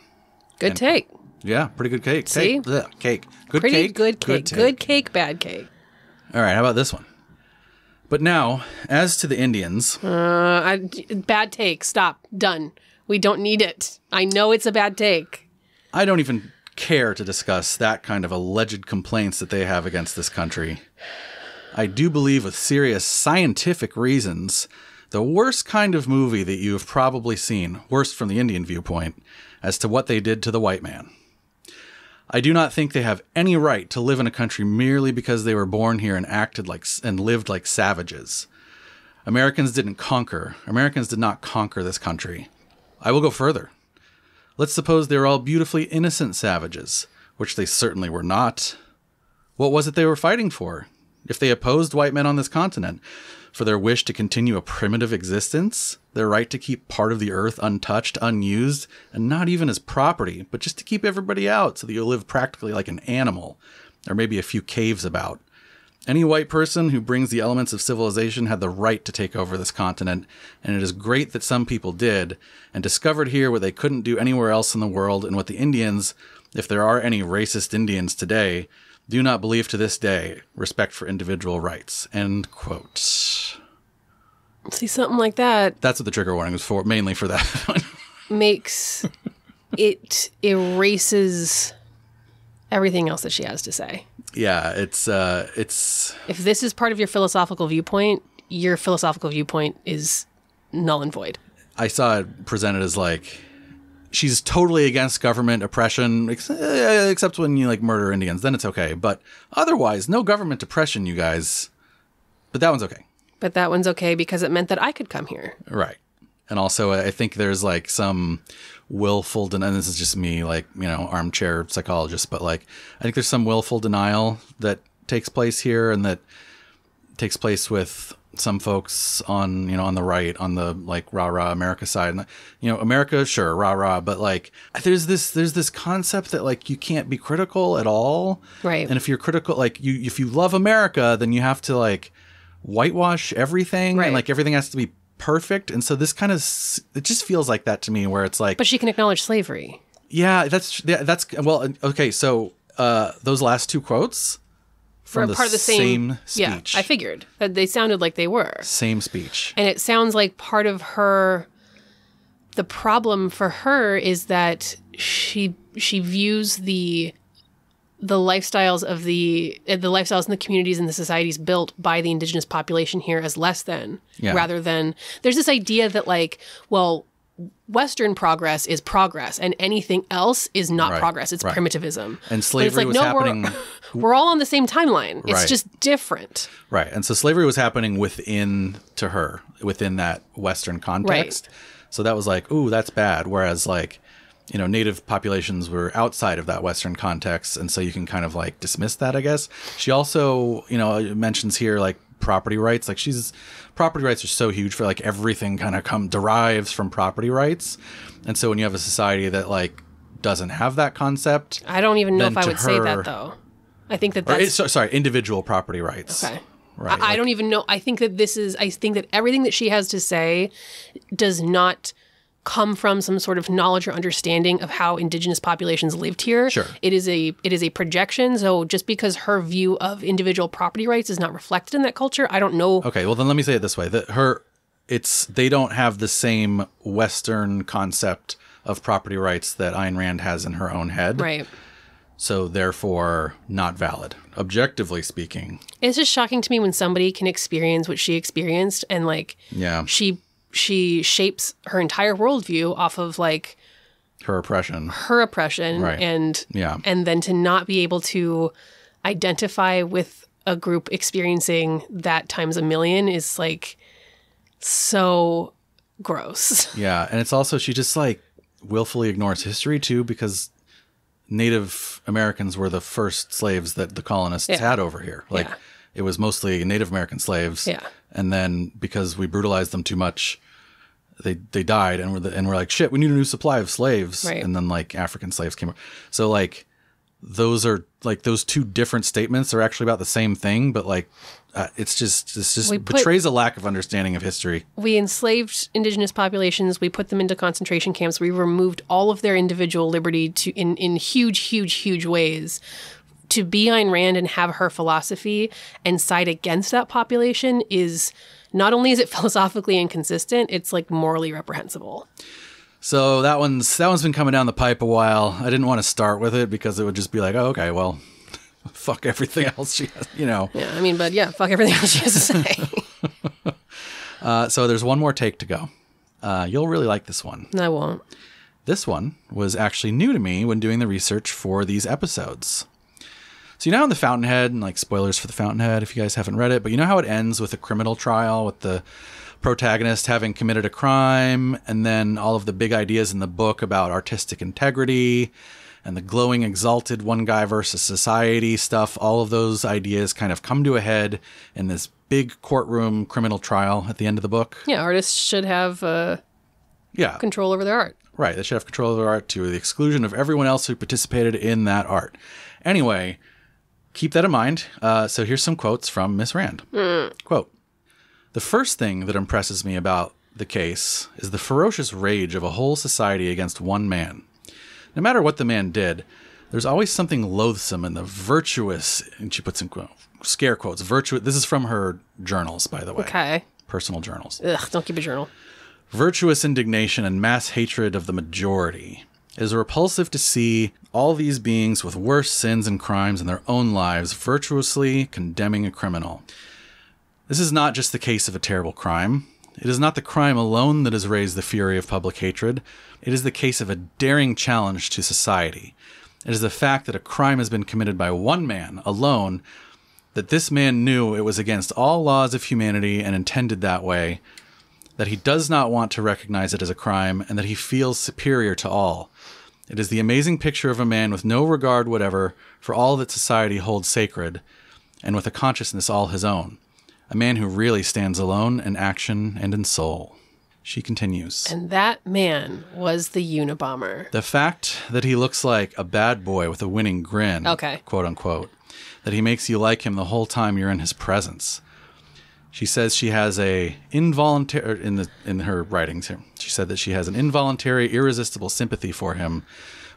Good take. Yeah, pretty good cake. See? Cake. Good pretty cake. Good cake. Good cake, bad cake. All right, how about this one? But now, as to the Indians... bad take. Stop. Done. We don't need it. I know it's a bad take. I don't even care to discuss that kind of alleged complaints that they have against this country. I do believe with serious scientific reasons, the worst kind of movie that you have probably seen, worst from the Indian viewpoint, as to what they did to the white man. I do not think they have any right to live in a country merely because they were born here and acted like and lived like savages. Americans did not conquer this country. I will go further. Let's suppose they were all beautifully innocent savages, which they certainly were not. What was it they were fighting for? If they opposed white men on this continent, for their wish to continue a primitive existence, their right to keep part of the earth untouched, unused, and not even as property, but just to keep everybody out so that you live practically like an animal, or maybe a few caves about. Any white person who brings the elements of civilization had the right to take over this continent, and it is great that some people did, and discovered here what they couldn't do anywhere else in the world, and what the Indians, if there are any racist Indians today, do not believe to this day, respect for individual rights. End quote. See, something like that. That's what the trigger warning was for, mainly for that one. Makes it erases everything else that she has to say. Yeah, it's if this is part of your philosophical viewpoint is null and void. I saw it presented as like she's totally against government oppression, except when you like murder Indians, then it's okay. But otherwise, no government oppression, you guys. But that one's okay. But that one's okay because it meant that I could come here. Right. And also, I think there's like some willful denial, and this is just me, like, you know, armchair psychologist, but like, I think there's some willful denial that takes place here, and that takes place with some folks on, you know, on the right, on the like rah-rah America side. And, you know, America, sure, rah-rah, but like, there's this concept that like you can't be critical at all. Right. And if you're critical, like if you love America, then you have to like whitewash everything. Right. And like everything has to be perfect. And so this kind of, it just feels like that to me, where it's like, but she can acknowledge slavery. Yeah, that's well, okay. So those last two quotes from the, part of the same speech. Yeah, I figured that they sounded like they were same speech, and it sounds like part of her. The problem for her is that she views the lifestyles of the lifestyles in the communities and the societies built by the indigenous population here as less than, rather than, there's this idea that like, well, Western progress is progress and anything else is not progress. It's primitivism. And slavery was happening. We're all on the same timeline. It's just different. Right. And so slavery was happening within that Western context. Right. So that was like, ooh, that's bad. Whereas like, you know, native populations were outside of that Western context. And so you can kind of like dismiss that, I guess. She also, you know, mentions here like property rights. Like property rights are so huge for like everything kind of derives from property rights. And so when you have a society that like doesn't have that concept. I don't even know if I would say that though. I think that's... individual property rights. Okay. Right. I don't even know. I think that everything that she has to say does not come from some sort of knowledge or understanding of how indigenous populations lived here. Sure. It is a projection. So just because her view of individual property rights is not reflected in that culture, I don't know. Okay, well then let me say it this way. They don't have the same Western concept of property rights that Ayn Rand has in her own head. Right. So therefore not valid, objectively speaking. It's just shocking to me when somebody can experience what she experienced, and like she shapes her entire worldview off of like her oppression, right. and then to not be able to identify with a group experiencing that times a million is like so gross. Yeah, and it's also, she just like willfully ignores history too, because Native Americans were the first slaves that the colonists had over here. Like it was mostly Native American slaves. Yeah. And then because we brutalized them too much, they died, and we're like, shit, we need a new supply of slaves. Right. And then like African slaves came. So like those are like, those two different statements are actually about the same thing, but like it's just betrays a lack of understanding of history. We enslaved indigenous populations. We put them into concentration camps. We removed all of their individual liberty in huge ways. To be Ayn Rand and have her philosophy and side against that population is, not only is it philosophically inconsistent, it's like morally reprehensible. So that one's been coming down the pipe a while. I didn't want to start with it because it would just be like, oh, okay, well, fuck everything else she has, you know. Yeah, I mean, but yeah, fuck everything else she has to say. So there's one more take to go. You'll really like this one. I won't. This one was actually new to me when doing the research for these episodes. So you know in the Fountainhead, and like spoilers for the Fountainhead if you guys haven't read it, but you know how it ends with a criminal trial with the protagonist having committed a crime, and then all of the big ideas in the book about artistic integrity and the glowing, exalted one guy versus society stuff, all of those ideas kind of come to a head in this big courtroom criminal trial at the end of the book. Yeah, artists should have control over their art. Right, they should have control of their art to the exclusion of everyone else who participated in that art. Anyway, keep that in mind. So here's some quotes from Miss Rand. Quote, "The first thing that impresses me about the case is the ferocious rage of a whole society against one man. No matter what the man did, there's always something loathsome in the virtuous," and she puts in scare quotes, virtuous. This is from her journals, by the way. Okay. Personal journals. Ugh, don't keep a journal. "Virtuous indignation and mass hatred of the majority. It is repulsive to see all these beings with worse sins and crimes in their own lives virtuously condemning a criminal. This is not just the case of a terrible crime. It is not the crime alone that has raised the fury of public hatred. It is the case of a daring challenge to society. It is the fact that a crime has been committed by one man alone, that this man knew it was against all laws of humanity and intended that way, that he does not want to recognize it as a crime, and that he feels superior to all. It is the amazing picture of a man with no regard whatever for all that society holds sacred, and with a consciousness all his own. A man who really stands alone in action and in soul." She continues. And that man was the Unabomber. "The fact that he looks like a bad boy with a winning grin, quote unquote, that he makes you like him the whole time you're in his presence." She says she has a involuntary, in her writings here, she said that she has an involuntary, irresistible sympathy for him,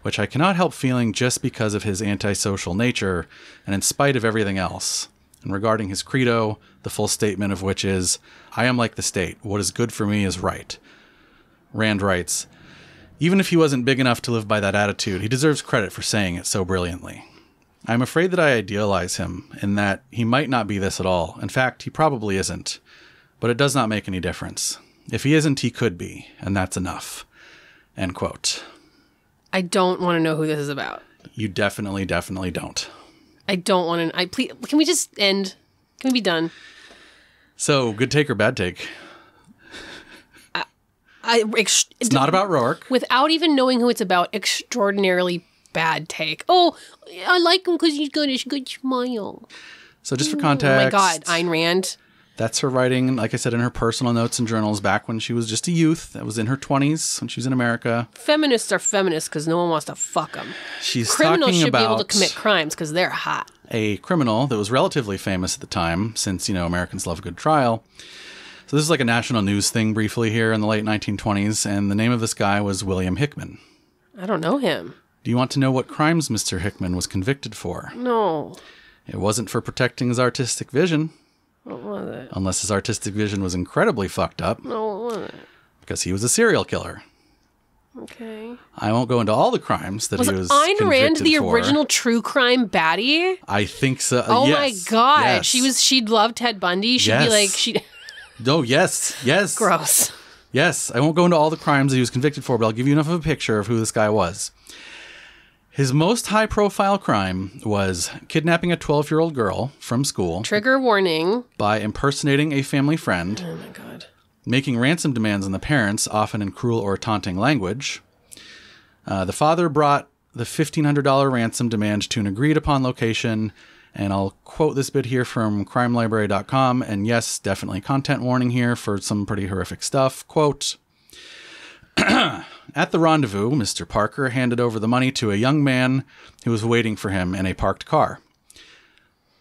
which I cannot help feeling just because of his antisocial nature and in spite of everything else. And regarding his credo, the full statement of which is, "I am like the state. What is good for me is right." Rand writes, "Even if he wasn't big enough to live by that attitude, he deserves credit for saying it so brilliantly. I'm afraid that I idealize him, in that he might not be this at all. In fact, he probably isn't. But it does not make any difference. If he isn't, he could be, and that's enough." End quote. I don't want to know who this is about. You definitely don't. I don't want to. Please, can we just end? Can we be done? So, good take or bad take? It's not about Rourke. Without even knowing who it's about, extraordinarily bad take. Oh, I like him because he's got his good smile. So just for context. Oh my God, Ayn Rand. That's her writing, like I said, in her personal notes and journals back when she was just a youth. That was in her 20s when she was in America. Feminists are feminists because no one wants to fuck them. She's Criminals talking should about be able to commit crimes because they're hot. A criminal that was relatively famous at the time, since, Americans love a good trial. So this is like a national news thing briefly here in the late 1920s, and the name of this guy was William Hickman. I don't know him. Do you want to know what crimes Mr. Hickman was convicted for? No. It wasn't for protecting his artistic vision. What was it? Unless his artistic vision was incredibly fucked up. No, what was it? Because he was a serial killer. Okay. I won't go into all the crimes that he was Ayn convicted Rand the for. original true crime baddie? I think so. Oh yes. my God. Yes. She'd love Ted Bundy. She'd be like, No, yes. Gross. Yes. I won't go into all the crimes that he was convicted for, but I'll give you enough of a picture of who this guy was. His most high-profile crime was kidnapping a 12-year-old girl from school. Trigger warning. By impersonating a family friend. Oh, my God. Making ransom demands on the parents, often in cruel or taunting language. The father brought the $1,500 ransom demand to an agreed-upon location, and I'll quote this bit here from crimelibrary.com, and yes, definitely content warning here for some pretty horrific stuff. Quote, "At the rendezvous, Mr. Parker handed over the money to a young man who was waiting for him in a parked car.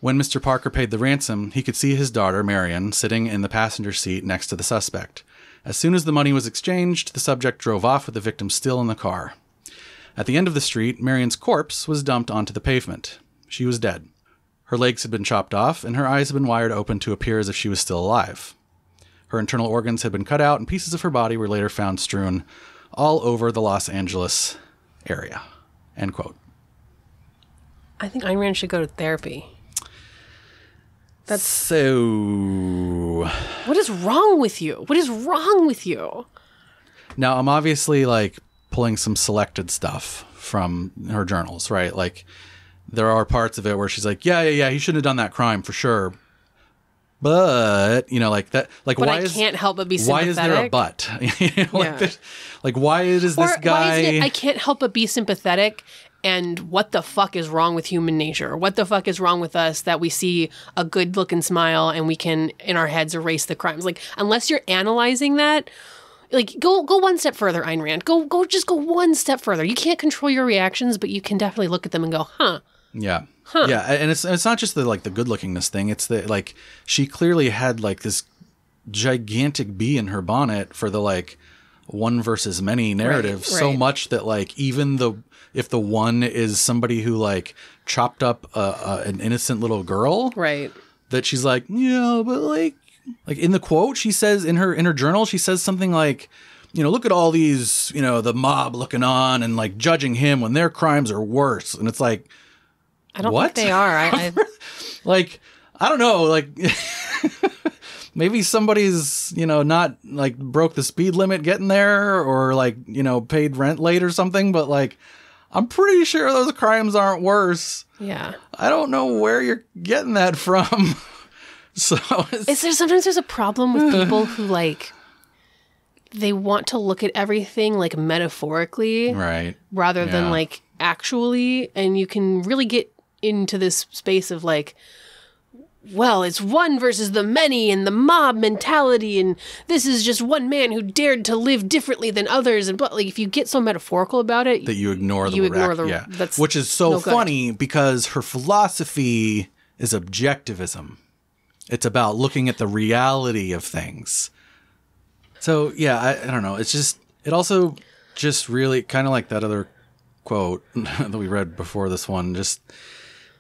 When Mr. Parker paid the ransom, he could see his daughter, Marion, sitting in the passenger seat next to the suspect. As soon as the money was exchanged, the subject drove off with the victim still in the car. At the end of the street, Marion's corpse was dumped onto the pavement. She was dead. Her legs had been chopped off, and her eyes had been wired open to appear as if she was still alive. Her internal organs had been cut out, and pieces of her body were later found strewn all over the Los Angeles area." End quote. I think Ayn Rand should go to therapy. So... What is wrong with you? What is wrong with you? Now, I'm obviously, pulling some selected stuff from her journals, right? There are parts of it where she's like, yeah, he shouldn't have done that crime for sure. But, that, but why I can't help but be sympathetic. Why is there a but? Why is this guy? Why isn't it, I can't help but be sympathetic, and what the fuck is wrong with human nature? What the fuck is wrong with us that we see a good looking smile and we can, in our heads, erase the crimes? Like, unless you're analyzing that, like, go one step further, Ayn Rand. Go one step further. You can't control your reactions, but you can definitely look at them and go, huh. Yeah. Yeah, and it's not just the like the good lookingness thing. It's the like she clearly had like this gigantic bee in her bonnet for the like one versus many narrative, right. so much that like even if the one is somebody who like chopped up an innocent little girl, right? That she's like, yeah, but like in the quote she says in her journal, she says something like, look at all these, the mob looking on and like judging him when their crimes are worse, and it's like, I don't think they are. I like, I don't know, like. Maybe somebody's, not like broke the speed limit getting there or like, paid rent late or something. But like, I'm pretty sure those crimes aren't worse. Yeah. I don't know where you're getting that from. So sometimes there's a problem with people who like, they want to look at everything like metaphorically. Right. Rather than like actually. And you can really get into this space of like, well, it's one versus the many and the mob mentality, and this is just one man who dared to live differently than others. And but like, if you get so metaphorical about it, that you ignore the that's which is so no funny because her philosophy is objectivism. It's about looking at the reality of things. So yeah, I don't know. It's just it also just really kind of like that other quote that we read before this one. Just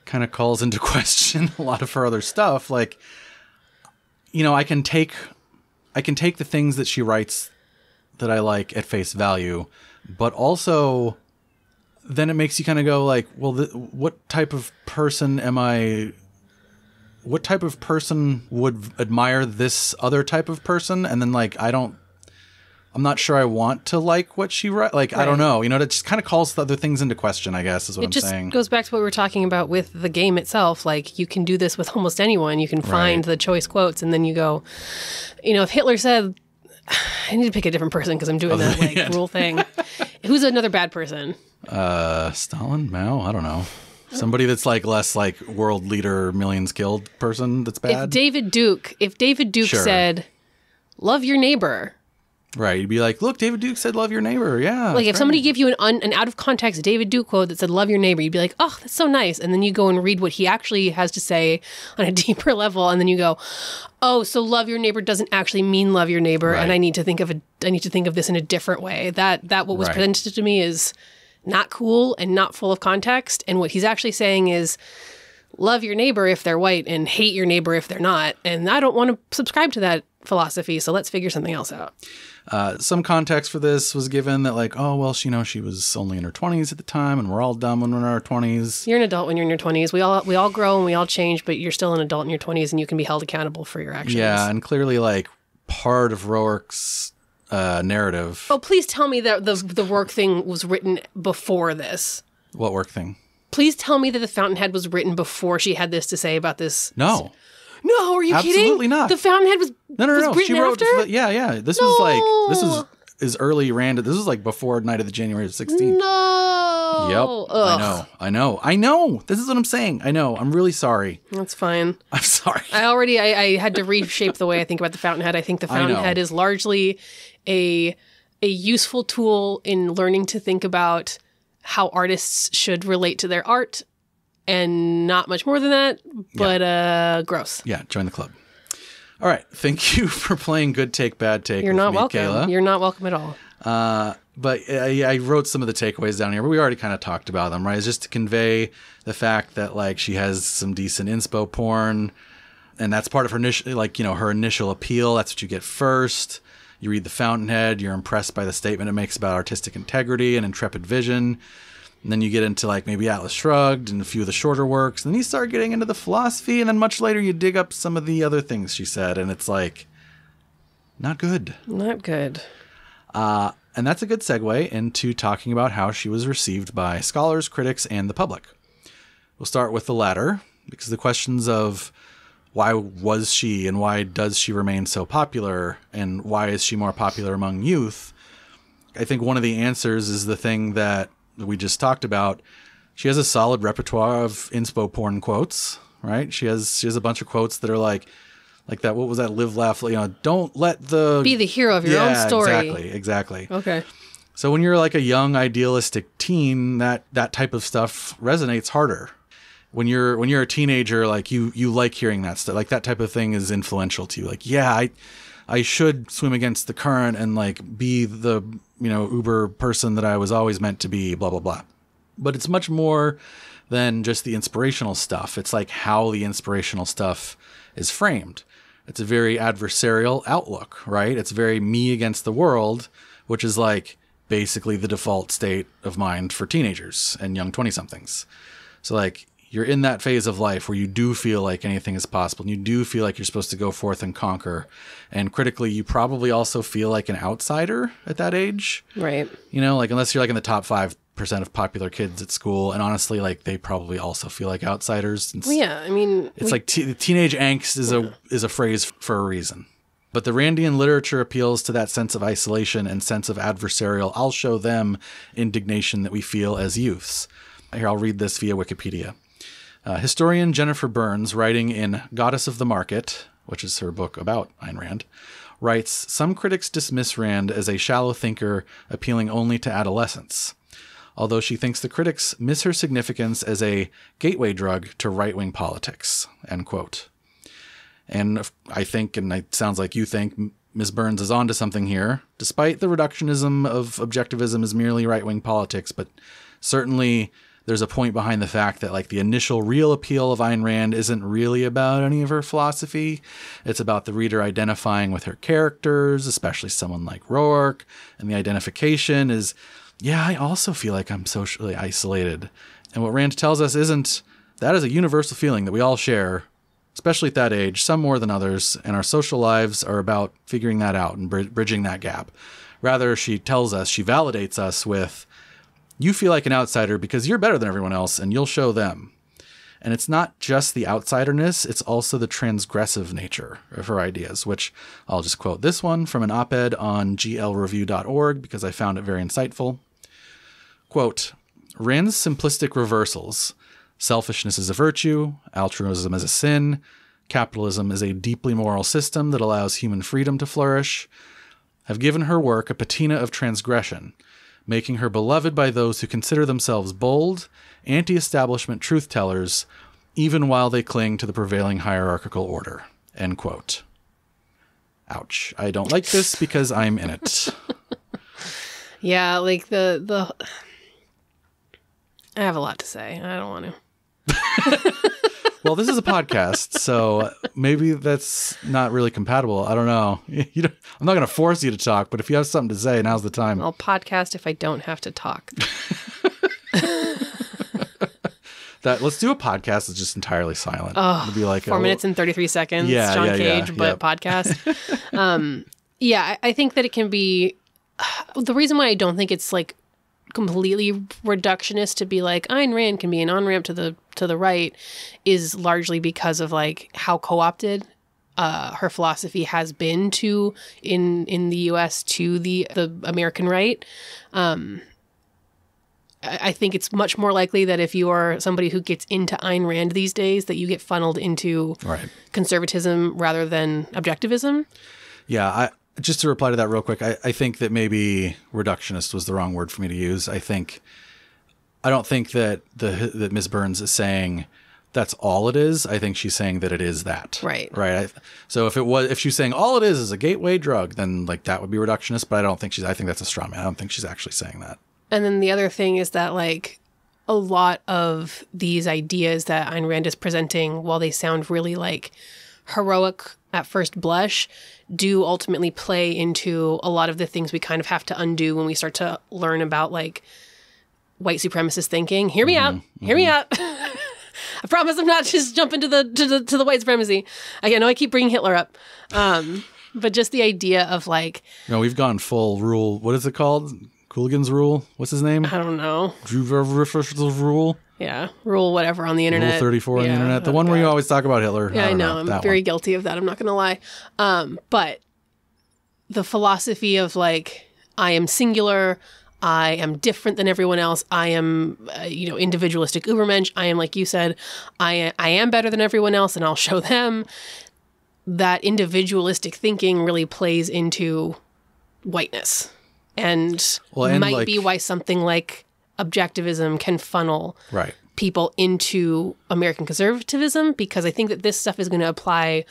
kind of calls into question a lot of her other stuff. Like, I can take the things that she writes that I like at face value, but also then it makes you kind of go like, well, what type of person am I? What type of person would admire this other type of person? And then like, I'm not sure I want to like what she writes. Like, right. I don't know. That just kind of calls the other things into question, I guess, is what I'm saying. It just goes back to what we were talking about with the game itself. Like, you can do this with almost anyone. You can find the choice quotes, and then you go, if Hitler said, I need to pick a different person because I'm doing that rule thing. Who's another bad person? Stalin? Mao? I don't know. Somebody that's like less like world leader, millions killed person that's bad? If David Duke said, love your neighbor. Right. You'd be like, look, David Duke said love your neighbor. Yeah. Like if somebody gave you an out of context David Duke quote that said love your neighbor, you'd be like, oh, that's so nice. And then you go and read what he actually has to say on a deeper level. And then you go, oh, so love your neighbor doesn't actually mean love your neighbor. Right. And I need to think of this in a different way. That what was presented to me is not cool and not full of context. And what he's actually saying is love your neighbor if they're white and hate your neighbor if they're not. And I don't want to subscribe to that philosophy. So let's figure something else out. Some context for this was given that like, oh, well, she was only in her 20s at the time and we're all dumb when we're in our 20s. You're an adult when you're in your 20s. We all grow and we all change, but you're still an adult in your 20s and you can be held accountable for your actions. Yeah, and clearly like part of Roark's narrative. Oh, please tell me that the work thing was written before this. What work thing? Please tell me that the Fountainhead was written before she had this to say about this. No. No, are you kidding? Absolutely not. The Fountainhead was written she wrote after? Yeah. This is early Rand. This is like before Night of the January 16th. No. Yep. Ugh. I know. This is what I'm saying. I know. I'm really sorry. That's fine. I'm sorry. I had to reshape the way I think about the Fountainhead. I think the Fountainhead is largely a useful tool in learning to think about how artists should relate to their art. And not much more than that, but gross. Yeah, join the club. All right. Thank you for playing Good Take, Bad Take. You're not welcome. Michaela. You're not welcome at all. But I wrote some of the takeaways down here, but we already kind of talked about them, right? It's just to convey the fact that like she has some decent inspo porn, and that's part of her initial, her initial appeal. That's what you get first. You read The Fountainhead, you're impressed by the statement it makes about artistic integrity and intrepid vision. And then you get into like maybe Atlas Shrugged and a few of the shorter works. And then you start getting into the philosophy. And then much later you dig up some of the other things she said. And it's like, not good. Not good. And that's a good segue into talking about how she was received by scholars, critics, and the public. We'll start with the latter, because the questions of why was she and why does she remain so popular and why is she more popular among youth? I think one of the answers is the thing that we just talked about. She has a solid repertoire of inspo porn quotes, right? She has a bunch of quotes that are like that. What was that? Live, laugh, don't let be the hero of your own story. Exactly. Okay. So when you're like a young idealistic teen, that type of stuff resonates harder. When you're a teenager, like you like hearing that stuff, like that type of thing is influential to you. Like, yeah, I should swim against the current and like be the, uber person that I was always meant to be, blah, blah, blah. But it's much more than just the inspirational stuff. It's like how the inspirational stuff is framed. It's a very adversarial outlook, right? It's very me against the world, which is like basically the default state of mind for teenagers and young 20-somethings. So like you're in that phase of life where you do feel like anything is possible and you do feel like you're supposed to go forth and conquer. And critically, you probably also feel like an outsider at that age. Right. Like unless you're like in the top 5% of popular kids at school. And honestly, like they probably also feel like outsiders. Well, yeah, I mean, it's like teenage angst is a phrase for a reason. But the Randian literature appeals to that sense of isolation and sense of adversarial, I'll show them indignation that we feel as youths. Here, I'll read this via Wikipedia. Historian Jennifer Burns, writing in Goddess of the Market, which is her book about Ayn Rand, writes, some critics dismiss Rand as a shallow thinker appealing only to adolescents, although she thinks the critics miss her significance as a gateway drug to right-wing politics, end quote. And I think, and it sounds like you think, Ms. Burns is onto something here, despite the reductionism of objectivism as merely right-wing politics, but certainly there's a point behind the fact that like the initial real appeal of Ayn Rand isn't really about any of her philosophy. It's about the reader identifying with her characters, especially someone like Rourke. And the identification is, yeah, I also feel like I'm socially isolated. And what Rand tells us isn't that is a universal feeling that we all share, especially at that age, some more than others. And our social lives are about figuring that out and bridging that gap. Rather, she tells us, she validates us with, you feel like an outsider because you're better than everyone else and you'll show them. And it's not just the outsiderness, it's also the transgressive nature of her ideas, which I'll just quote this one from an op-ed on glreview.org because I found it very insightful. Quote, Rand's simplistic reversals, selfishness is a virtue, altruism is a sin, capitalism is a deeply moral system that allows human freedom to flourish, have given her work a patina of transgression, making her beloved by those who consider themselves bold, anti-establishment truth-tellers, even while they cling to the prevailing hierarchical order. End quote. Ouch. I don't like this because I'm in it. Yeah, like the I have a lot to say. I don't want to. Well, this is a podcast, so maybe that's not really compatible. I don't know. I'm not going to force you to talk, but if you have something to say, now's the time. I'll podcast if I don't have to talk. Let's do a podcast that's just entirely silent. Oh, it'll be like 4 minutes and 33 seconds. Yeah, John yeah, Cage, yeah, but yep. podcast. Yeah, I think that it can be. The reason why I don't think it's like completely reductionist to be like Ayn Rand can be an on-ramp to the right is largely because of like how co-opted her philosophy has been to in the US to the American right. I think it's much more likely that if you are somebody who gets into Ayn Rand these days, that you get funneled into conservatism rather than objectivism. Yeah, just to reply to that real quick, I think that maybe reductionist was the wrong word for me to use. I don't think that that Ms. Burns is saying that's all it is. I think she's saying that it is that. Right. Right. So if she's saying all it is a gateway drug, then like that would be reductionist. But I think that's a straw man. I don't think she's actually saying that. And then the other thing is that like a lot of these ideas that Ayn Rand is presenting, while they sound really like heroic at first blush, do ultimately play into a lot of the things we kind of have to undo when we start to learn about like white supremacist thinking. Hear me out. Hear me out. I promise I'm not just jumping to the white supremacy. I know I keep bringing Hitler up. But just the idea of like... No, we've gone full rule. What is it called? Cooligan's rule? What's his name? I don't know. Rule? Yeah, rule whatever on the internet. Rule 34 on the internet. The one where you always talk about Hitler. Yeah, I know. I'm very guilty of that. I'm not going to lie. But the philosophy of like, I am singular, I am different than everyone else. I am, individualistic Übermensch. I am, like you said, I am better than everyone else, and I'll show them. That individualistic thinking really plays into whiteness, and might be why something like objectivism can funnel people into American conservatism, because I think that this stuff is going to apply,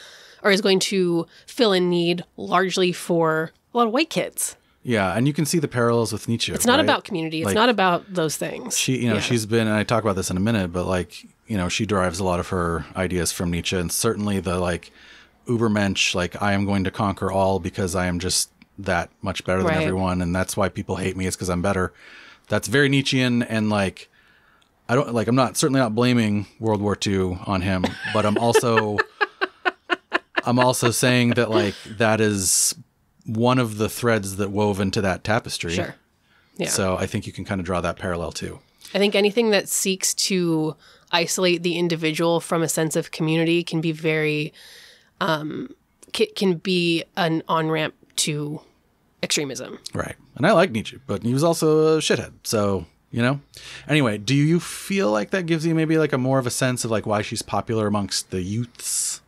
or is going to fill in need largely for a lot of white kids. Yeah, and you can see the parallels with Nietzsche. It's not about community. It's not about those things. She's been, and I talk about this in a minute, but like, she derives a lot of her ideas from Nietzsche, and certainly the like Übermensch, like I am going to conquer all because I am just that much better than everyone, and that's why people hate me, is because I'm better. That's very Nietzschean, and like I'm certainly not blaming World War II on him, but I'm also saying that like that is one of the threads that wove into that tapestry. Sure. Yeah. So I think you can kind of draw that parallel too. I think anything that seeks to isolate the individual from a sense of community can be very can be an on-ramp to extremism. Right. And I like Nietzsche, but he was also a shithead. So, Anyway, do you feel like that gives you maybe like a more of a sense of like why she's popular amongst the youths?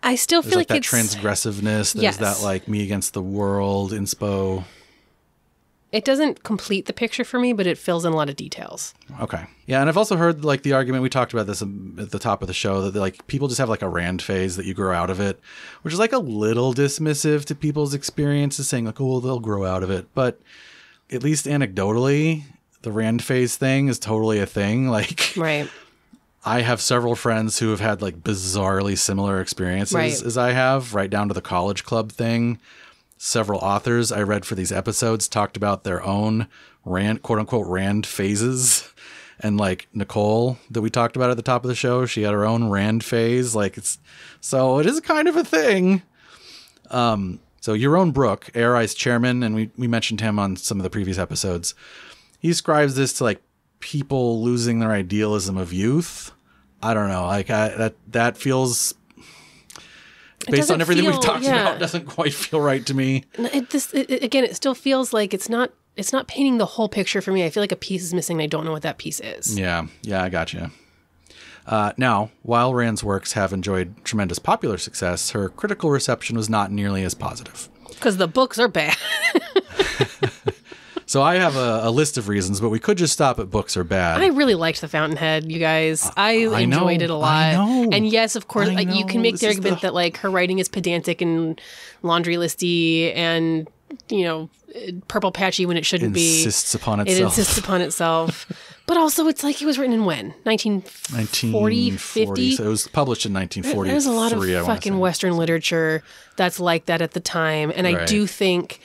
I still feel like that transgressiveness. There's that like me against the world inspo. It doesn't complete the picture for me, but it fills in a lot of details. Okay. Yeah, and I've also heard like the argument, we talked about this at the top of the show, that like people just have like a Rand phase that you grow out of it, which is like a little dismissive to people's experiences, saying like, oh, well, they'll grow out of it. But at least anecdotally, the Rand phase thing is totally a thing. Like, right. I have several friends who have had like bizarrely similar experiences as I have, right down to the college club thing. Several authors I read for these episodes talked about their own Rand, quote unquote, Rand phases. And like Nicole that we talked about at the top of the show, she had her own Rand phase. Like it is kind of a thing. So Yaron Brook, ARI's chairman, and we mentioned him on some of the previous episodes. He ascribes this to like people losing their idealism of youth. I don't know. Like that feels, based on everything we've talked about, doesn't quite feel right to me. Again, it still feels like it's not painting the whole picture for me. I feel like a piece is missing and I don't know what that piece is. Yeah, I gotcha. Now, while Rand's works have enjoyed tremendous popular success, her critical reception was not nearly as positive. Because the books are bad. So I have a list of reasons, but we could just stop at books are bad. I really liked The Fountainhead, you guys. I enjoyed it a lot. I know. And yes, of course, you can make the argument that like her writing is pedantic and laundry listy and, purple patchy when it shouldn't be. It insists upon itself. But also, it's like it was written in when? 1940, 50? So it was published in 1943. There's a lot of fucking Western literature that's like that at the time. And I do think,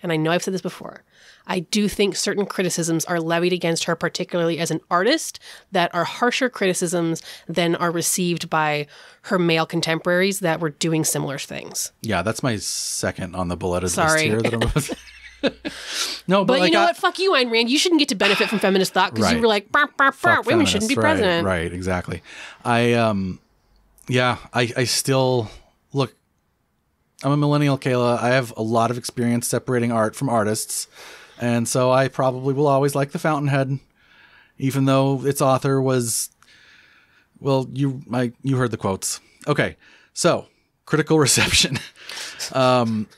and I know I've said this before, I do think certain criticisms are levied against her, particularly as an artist, that are harsher criticisms than are received by her male contemporaries that were doing similar things. Yeah, that's my second on the bulleted list here. No, but like, you know what? Fuck you, Ayn Rand. You shouldn't get to benefit from feminist thought because you were like, women shouldn't be president. Right, exactly. I still, look, I'm a millennial, Kayla. I have a lot of experience separating art from artists. And so I probably will always like The Fountainhead, even though its author was, well, you heard the quotes. Okay, so critical reception.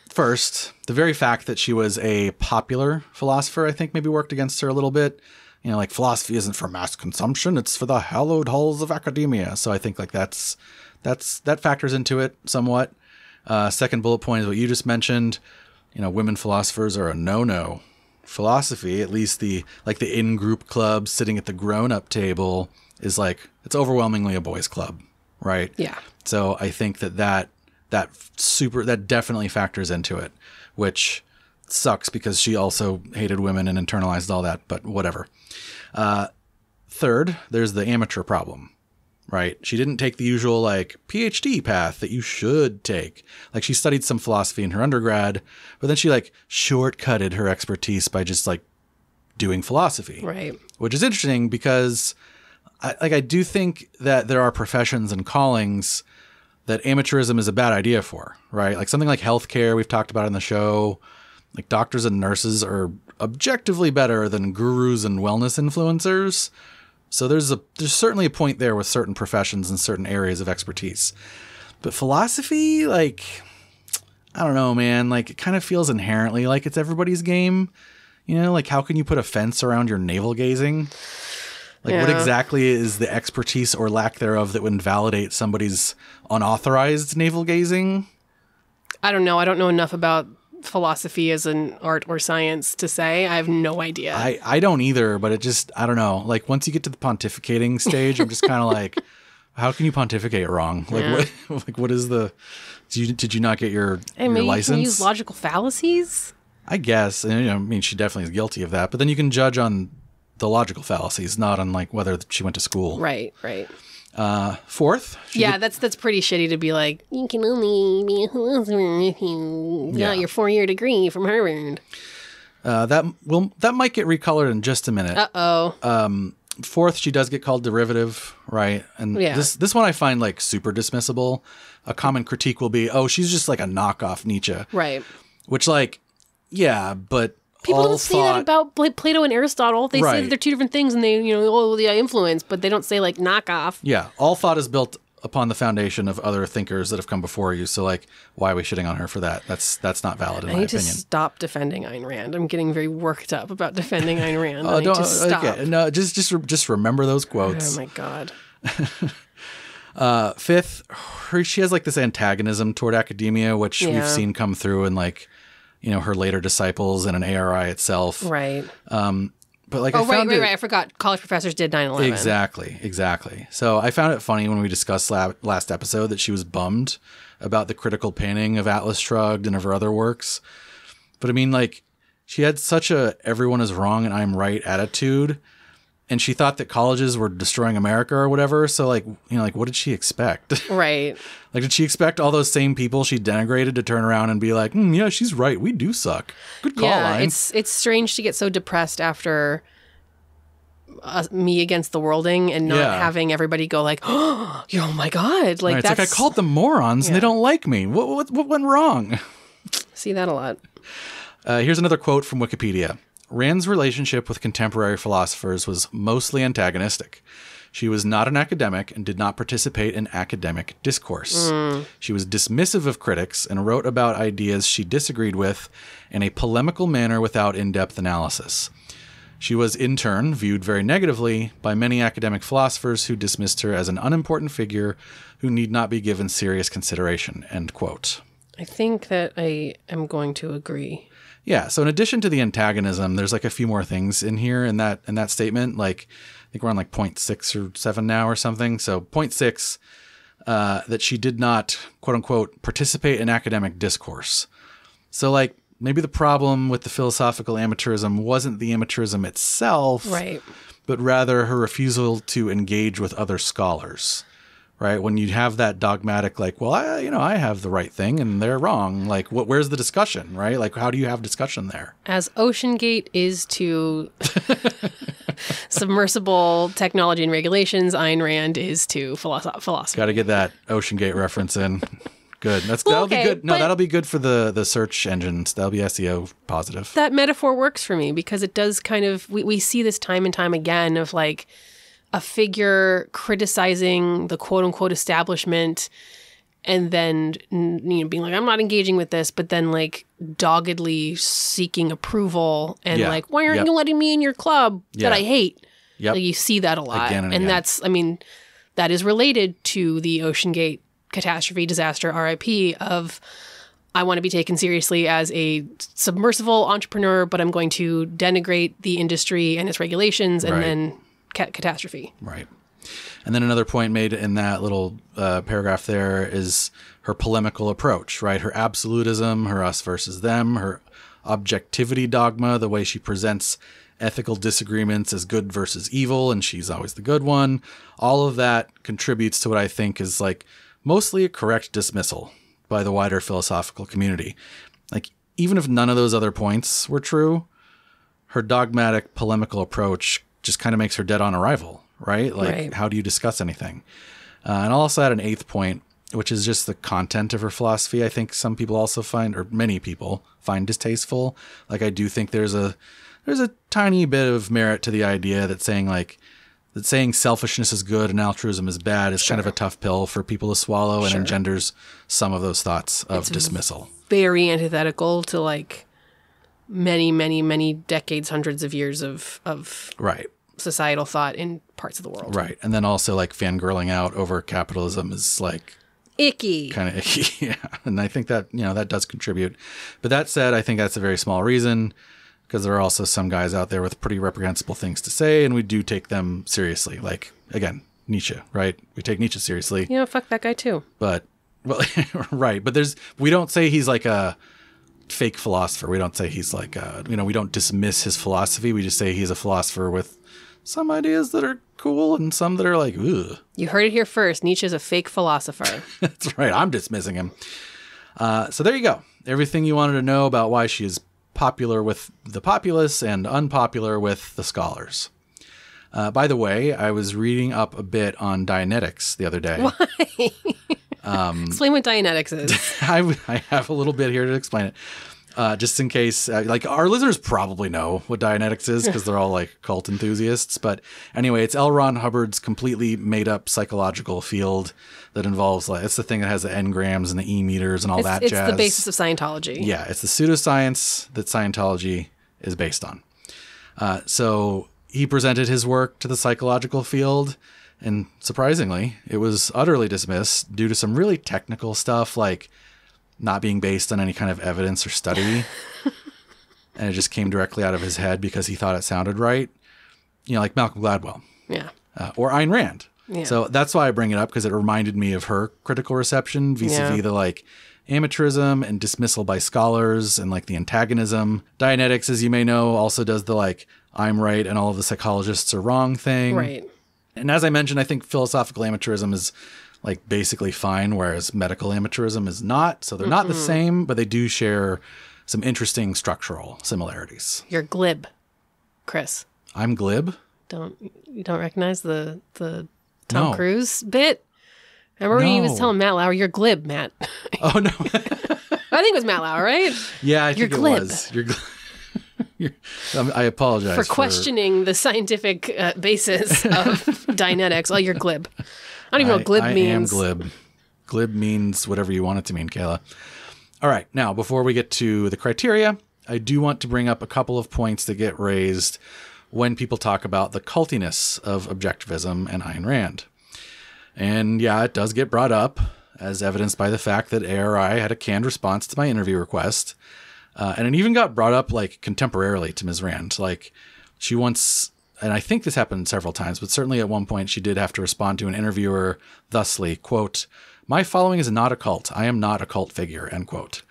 First, the very fact that she was a popular philosopher, I think maybe worked against her a little bit. Like philosophy isn't for mass consumption; it's for the hallowed halls of academia. So I think like that factors into it somewhat. Second bullet point is what you just mentioned. Women philosophers are a no-no. Philosophy, at least the in-group club sitting at the grown-up table, is like, it's overwhelmingly a boys' club, right? Yeah. So I think that definitely factors into it, which sucks because she also hated women and internalized all that, but whatever. Third, there's the amateur problem. Right. She didn't take the usual like PhD path that you should take. Like she studied some philosophy in her undergrad, but then she like shortcutted her expertise by just like doing philosophy. Right. Which is interesting because I do think that there are professions and callings that amateurism is a bad idea for. Right. Like something like healthcare we've talked about on the show. Like doctors and nurses are objectively better than gurus and wellness influencers. So there's certainly a point there with certain professions and certain areas of expertise. But philosophy, like, I don't know, man. Like, it kind of feels inherently like it's everybody's game. You know, like, how can you put a fence around your navel gazing? Like, what exactly is the expertise or lack thereof that would invalidate somebody's unauthorized navel gazing? I don't know. I don't know enough about philosophy as an art or science to say. I have no idea. I don't either, but it just, I don't know. Like, once you get to the pontificating stage, I'm just kind of like, how can you pontificate wrong? Like, what is the... Did you not get your license? You can use logical fallacies? I guess. And, I mean, she definitely is guilty of that. But then you can judge on the logical fallacies, not on like whether she went to school. Right. Fourth. That's pretty shitty to be like, you can only be a philosopher if you got your 4-year degree from Harvard. That might get recolored in just a minute. Uh-oh. Fourth, she does get called derivative, right? And this one I find like super dismissible. A common critique will be, oh, she's just like a knockoff Nietzsche. Right. Which, like, yeah, but people don't say that about Plato and Aristotle. They say that they're two different things and they, influence, but they don't say like knockoff. Yeah. All thought is built upon the foundation of other thinkers that have come before you. So, like, why are we shitting on her for that? That's not valid in my opinion. I need to stop defending Ayn Rand. I'm getting very worked up about defending Ayn Rand. I need to stop. Okay. No, just remember those quotes. Oh my God. Fifth, she has like this antagonism toward academia, which we've seen come through in like, her later disciples and an ARI itself. Right. But like, right. I forgot college professors did 9/11. Exactly. So I found it funny when we discussed last episode that she was bummed about the critical painting of Atlas Shrugged and of her other works. But I mean, like, she had such a everyone is wrong and I'm right attitude. And she thought that colleges were destroying America or whatever. So, like, what did she expect? Right. Like, did she expect all those same people she denigrated to turn around and be like, yeah, she's right. We do suck. Good call, line. It's strange to get so depressed after me against the worlding and not having everybody go like, oh my God. Like, it's like I called them morons and they don't like me. What went wrong? See that a lot. Here's another quote from Wikipedia. Rand's relationship with contemporary philosophers was mostly antagonistic. She was not an academic and did not participate in academic discourse. She was dismissive of critics and wrote about ideas she disagreed with in a polemical manner without in-depth analysis. She was, in turn, viewed very negatively by many academic philosophers who dismissed her as an unimportant figure who need not be given serious consideration, end quote. I think that I am going to agree. Yeah. So in addition to the antagonism, there's like a few more things in here in that statement. Like, I think we're on like 0.6 or 7 now or something. So 0.6, that she did not, quote unquote, participate in academic discourse. So like maybe the problem with the philosophical amateurism wasn't the amateurism itself, right, but rather her refusal to engage with other scholars. Right. When you have that dogmatic, like, well, I have the right thing and they're wrong. Like, where's the discussion? Right. Like, how do you have discussion there? As OceanGate is to submersible technology and regulations, Ayn Rand is to philosophy. Got to get that OceanGate reference in. Good. That'll be good. No, that'll be good for the search engines. That'll be SEO positive. That metaphor works for me because it does kind of, we see this time and time again of like, a figure criticizing the quote unquote establishment and then, being like, I'm not engaging with this, but then like doggedly seeking approval and like, why aren't you letting me in your club that I hate? Like, you see that a lot. Again and again. That's, that is related to the OceanGate catastrophe, disaster, RIP of, I want to be taken seriously as a submersible entrepreneur, but I'm going to denigrate the industry and its regulations and then catastrophe. Right. And then another point made in that little paragraph there is her polemical approach, right? Her absolutism, her us versus them, her objectivity dogma, the way she presents ethical disagreements as good versus evil, and she's always the good one. All of that contributes to what I think is like mostly a correct dismissal by the wider philosophical community. Like, even if none of those other points were true, her dogmatic polemical approach just kind of makes her dead on arrival, right? Like, how do you discuss anything? And I'll also add an eighth point, which is just the content of her philosophy. I think some people also find, or many people find, distasteful. Like, I do think there's a tiny bit of merit to the idea that saying selfishness is good and altruism is bad is kind of a tough pill for people to swallow and engenders some of those thoughts of dismissal. Very antithetical to like many, many, many decades, hundreds of years of right. societal thought in parts of the world. Right. And then also like fangirling out over capitalism is like icky. Kind of icky. Yeah. And I think that, that does contribute. But that said, I think that's a very small reason, because there are also some guys out there with pretty reprehensible things to say, and we do take them seriously. Like, again, Nietzsche, right? We take Nietzsche seriously. Fuck that guy too. But, well, right. But we don't say he's like a fake philosopher. We don't say he's like, we don't dismiss his philosophy. We just say he's a philosopher with some ideas that are cool and some that are like, ugh. You heard it here first. Nietzsche's a fake philosopher. That's right. I'm dismissing him. So there you go. Everything you wanted to know about why she is popular with the populace and unpopular with the scholars. By the way, I was reading up a bit on Dianetics the other day. Why? Explain what Dianetics is. I have a little bit here to explain it. Just in case, like our listeners probably know what Dianetics is because they're all like cult enthusiasts. But anyway, it's L. Ron Hubbard's completely made up psychological field that involves it's the thing that has the engrams and the E-meters and all that jazz. It's the basis of Scientology. Yeah, it's the pseudoscience that Scientology is based on. So he presented his work to the psychological field, and surprisingly, it was utterly dismissed due to some really technical stuff like not being based on any kind of evidence or study. And it just came directly out of his head because he thought it sounded right. Like Malcolm Gladwell. Yeah. Or Ayn Rand. Yeah. So that's why I bring it up, because it reminded me of her critical reception vis-a-vis the amateurism and dismissal by scholars and the antagonism. Dianetics, as you may know, also does the I'm right and all of the psychologists are wrong thing. Right. And as I mentioned, I think philosophical amateurism is basically fine, whereas medical amateurism is not. So they're not the same, but they do share some interesting structural similarities. You're glib, Chris. I'm glib? You don't recognize the Tom Cruise bit? Remember when he was telling Matt Lauer, you're glib, Matt. Oh, no. I think it was Matt Lauer, right? Yeah, I think it was. You're glib. I apologize for questioning the scientific basis of Dianetics. Oh, you're glib. I don't even know what glib means. I am glib. Glib means whatever you want it to mean, Kayla. All right. Now, before we get to the criteria, I do want to bring up a couple of points that get raised when people talk about the cultiness of objectivism and Ayn Rand. And yeah, it does get brought up, as evidenced by the fact that ARI had a canned response to my interview request. And it even got brought up contemporarily to Ms. Rand. She once, and I think this happened several times, but certainly at one point she did have to respond to an interviewer thusly, quote, "My following is not a cult. I am not a cult figure," end quote.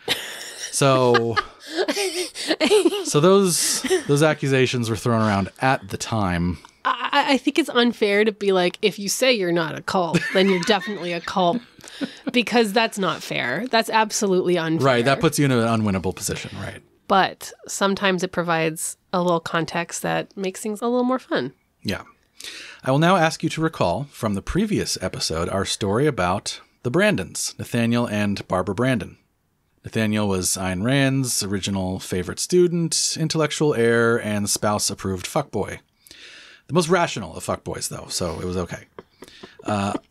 So those accusations were thrown around at the time. I think it's unfair to be if you say you're not a cult, then you're definitely a cult, because that's not fair. That's absolutely unfair. Right. That puts you in an unwinnable position. Right. But sometimes it provides a little context that makes things a little more fun. Yeah. I will now ask you to recall from the previous episode our story about the Brandons, Nathaniel and Barbara Brandon. Nathaniel was Ayn Rand's original favorite student, intellectual heir, and spouse-approved fuckboy. The most rational of fuckboys, though, so it was okay.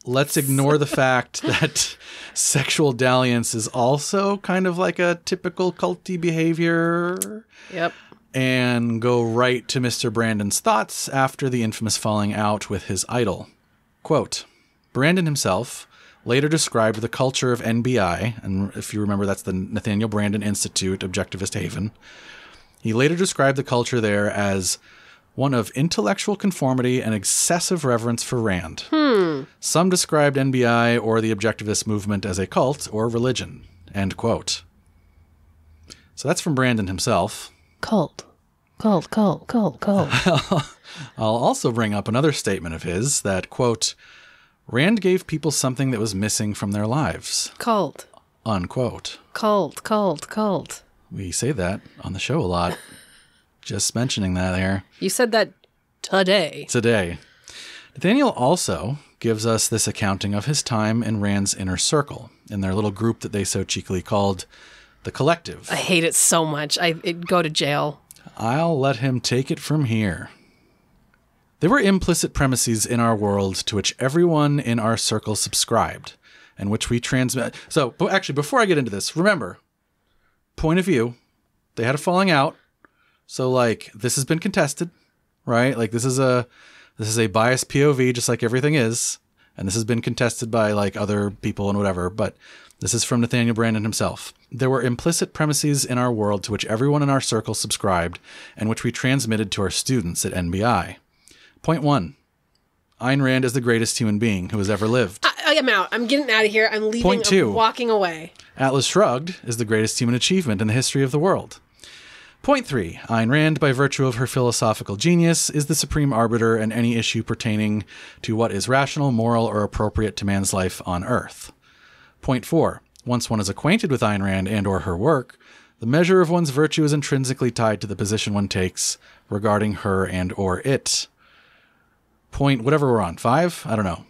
Let's ignore the fact that sexual dalliance is also kind of like a typical culty behavior. Yep. And go right to Mr. Brandon's thoughts after the infamous falling out with his idol. Quote, "Brandon himself later described the culture of NBI, and if you remember, that's the Nathaniel Brandon Institute, Objectivist Haven. He later described the culture there as one of intellectual conformity and excessive reverence for Rand. Some described NBI or the Objectivist movement as a cult or religion," end quote. So that's from Brandon himself. Cult. I'll also bring up another statement of his that, quote, "Rand gave people something that was missing from their lives." Cult. Unquote. Cult. We say that on the show a lot. Just mentioning that here. You said that today. Nathaniel also gives us this accounting of his time in Rand's inner circle, in their little group that they so cheekily called the Collective. I hate it so much. I'd go to jail. I'll let him take it from here. There were implicit premises in our world to which everyone in our circle subscribed, and which we transmit. So, actually, before I get into this, remember, point of view, they had a falling out. So, like, this has been contested, right? Like, this is a biased POV, just like everything is. And this has been contested by, like, other people and whatever. But this is from Nathaniel Branden himself. There were implicit premises in our world to which everyone in our circle subscribed, and which we transmitted to our students at NBI. Point 1. Ayn Rand is the greatest human being who has ever lived. I am out. I'm getting out of here. I'm leaving. Point 2. I'm walking away. Atlas Shrugged is the greatest human achievement in the history of the world. Point 3. Ayn Rand, by virtue of her philosophical genius, is the supreme arbiter in any issue pertaining to what is rational, moral, or appropriate to man's life on Earth. Point 4. Once one is acquainted with Ayn Rand and or her work, the measure of one's virtue is intrinsically tied to the position one takes regarding her and or it. Point whatever we're on, 5? I don't know.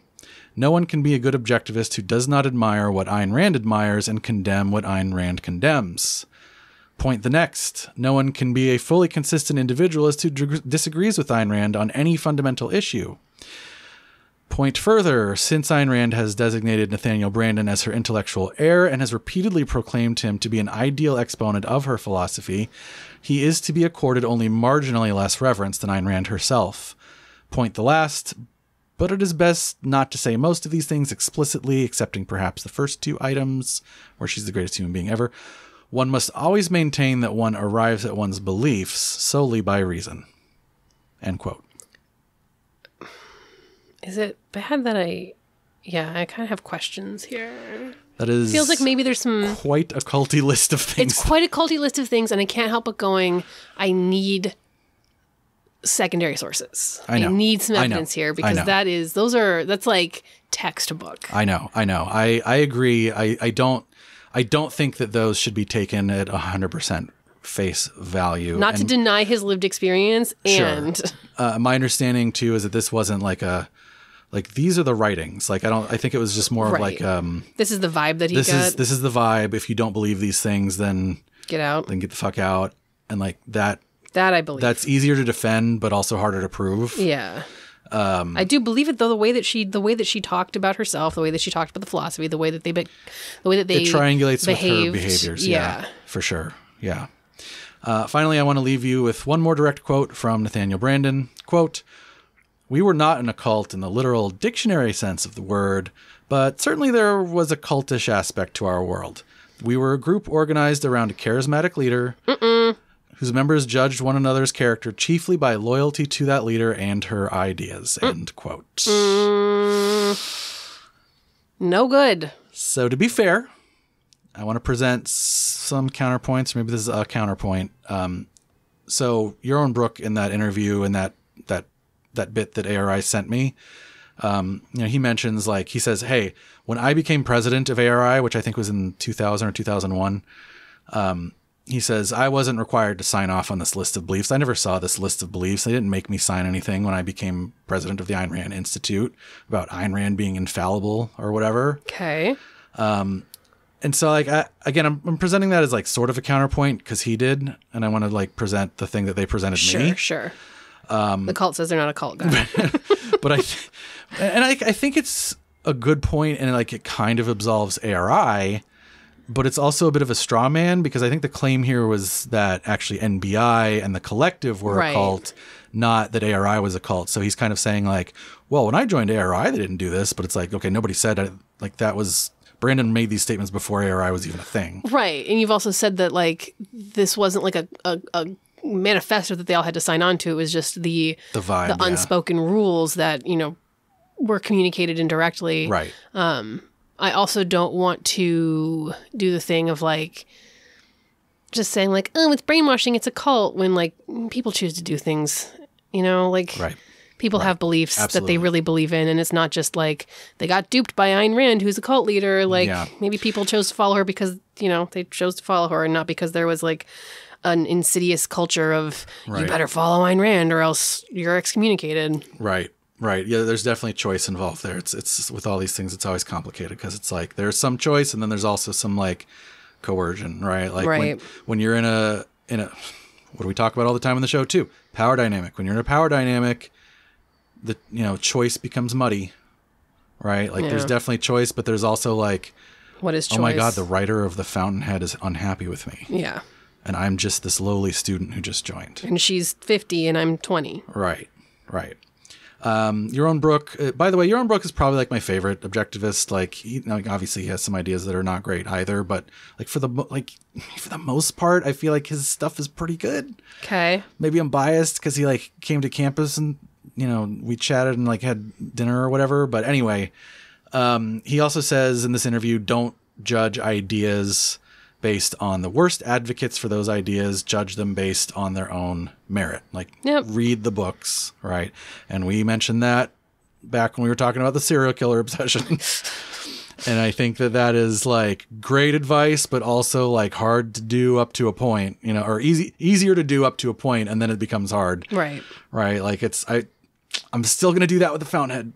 No one can be a good objectivist who does not admire what Ayn Rand admires and condemn what Ayn Rand condemns. Point the next. No one can be a fully consistent individualist who disagrees with Ayn Rand on any fundamental issue. Point further. Since Ayn Rand has designated Nathaniel Branden as her intellectual heir and has repeatedly proclaimed him to be an ideal exponent of her philosophy, he is to be accorded only marginally less reverence than Ayn Rand herself. Point the last. But it is best not to say most of these things explicitly, excepting perhaps the first 2 items, where she's the greatest human being ever. One must always maintain that one arrives at one's beliefs solely by reason. End quote. Is it bad that I kind of have questions here. That is... Feels like maybe there's some... Quite a culty list of things. It's quite a culty list of things, and I can't help but going, I need secondary sources. I need some evidence here, because that's like textbook. I know. I agree. I don't think that those should be taken at 100% face value. Not to deny his lived experience. And sure. My understanding too is that this wasn't like these are the writings. Like I think it was just more of like this is the vibe that he got. This is the vibe. If you don't believe these things, then get out. Then get the fuck out. And like that I believe. That's easier to defend, but also harder to prove. Yeah. I do believe it, though, the way that she talked about herself, the way that she talked about the philosophy, the way that they it triangulates behaved. With her behaviors. Yeah, for sure. Yeah. Finally, I want to leave you with one more direct quote from Nathaniel Branden. Quote, "We were not in a cult in the literal dictionary sense of the word, but certainly there was a cultish aspect to our world. We were a group organized around a charismatic leader whose members judged one another's character chiefly by loyalty to that leader and her ideas." End quote. No good. So to be fair, I want to present some counterpoints. Maybe this is a counterpoint. So Jeroen Broek in that interview and that bit that ARI sent me, he mentions, like, he says, hey, when I became president of ARI, which I think was in 2000 or 2001, he says, I wasn't required to sign off on this list of beliefs. I never saw this list of beliefs. They didn't make me sign anything when I became president of the Ayn Rand Institute about Ayn Rand being infallible or whatever. Okay. And so, like, I'm presenting that as, like, sort of a counterpoint because he did, and I want to, like, present the thing that they presented me. Sure. The cult says they're not a cult guy. But I think it's a good point, and, like, it kind of absolves ARI, but it's also a bit of a straw man because I think the claim here was that actually NBI and the collective were a cult, not that ARI was a cult. So he's kind of saying, like, well, when I joined ARI, they didn't do this, but it's like, okay, nobody said like that was... Branden made these statements before ARI was even a thing. Right. And you've also said that, like, this wasn't like a manifesto that they all had to sign on to. It was just the vibe, the unspoken rules that, were communicated indirectly. Right. I also don't want to do the thing of, like, just saying, like, oh, it's brainwashing, it's a cult, when, like, people choose to do things, like... Right. People have beliefs that they really believe in, and it's not just like they got duped by Ayn Rand, who's a cult leader. Like, maybe people chose to follow her because, they chose to follow her and not because there was, like, an insidious culture of you better follow Ayn Rand or else you're excommunicated. Right. Right. Yeah, there's definitely choice involved there. It's with all these things, it's always complicated because it's like there's some choice and then there's also some like coercion, right? Like when you're in a what do we talk about all the time on the show too? Power dynamic. When you're in a power dynamic, the choice becomes muddy, right? Like there's definitely choice, but there's also like, what is choice? Oh my God, the writer of the Fountainhead is unhappy with me. Yeah. And I'm just this lowly student who just joined. And she's 50 and I'm 20. Right. Yaron Brook, by the way, Yaron Brook is probably like my favorite objectivist. Like, obviously he has some ideas that are not great either, but like for the most part, I feel like his stuff is pretty good. Okay. Maybe I'm biased because he like came to campus and, we chatted and like had dinner or whatever. But anyway, he also says in this interview, don't judge ideas based on the worst advocates for those ideas, judge them based on their own merit. Like, read the books, right? And we mentioned that back when we were talking about the serial killer obsession. And I think that is like great advice, but also like hard to do up to a point, or easier to do up to a point, and then it becomes hard. Right. Right. Like I'm still going to do that with the Fountainhead.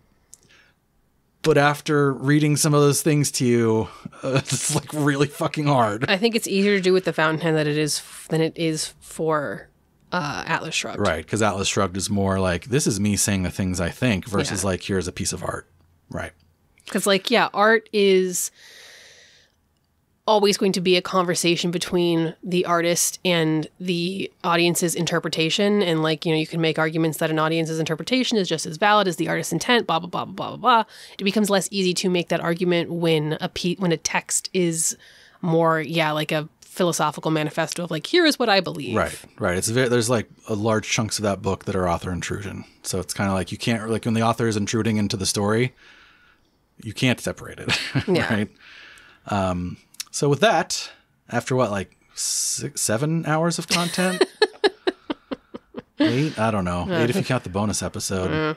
But after reading some of those things to you, it's like really fucking hard. I think it's easier to do with the Fountainhead than it is for Atlas Shrugged. Right, because Atlas Shrugged is more like, this is me saying the things I think versus like, here's a piece of art. Right. Because art is always going to be a conversation between the artist and the audience's interpretation. And you can make arguments that an audience's interpretation is just as valid as the artist's intent, blah, blah, blah, blah, blah, blah. It becomes less easy to make that argument when a text is more, like a philosophical manifesto of here is what I believe. Right. There's like a large chunks of that book that are author intrusion. So it's kind of like you can't, like when the author is intruding into the story, you can't separate it. Yeah. Right. So with that, after 7 hours of content? 8? I don't know. 8 if you count the bonus episode.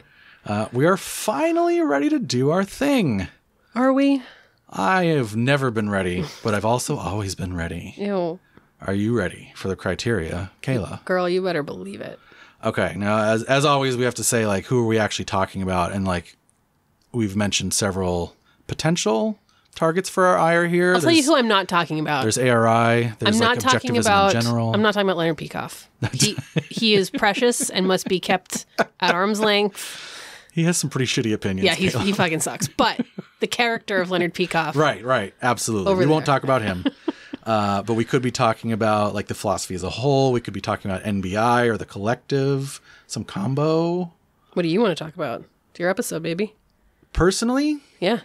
We are finally ready to do our thing. Are we? I have never been ready, but I've also always been ready. Ew. Are you ready for the criteria, Kayla? Girl, you better believe it. Okay. Now, as always, we have to say, who are we actually talking about? And, we've mentioned several potential targets for our ire here. I'll tell you who I'm not talking about. There's ARI. There's objectivism in general. I'm not talking about Leonard Peikoff. He is precious and must be kept at arm's length. He has some pretty shitty opinions. Yeah, he fucking sucks. But the character of Leonard Peikoff. Right. Absolutely. We won't talk about him. But we could be talking about the philosophy as a whole. We could be talking about NBI or the collective, some combo. What do you want to talk about? It's your episode, baby. Personally? Yeah.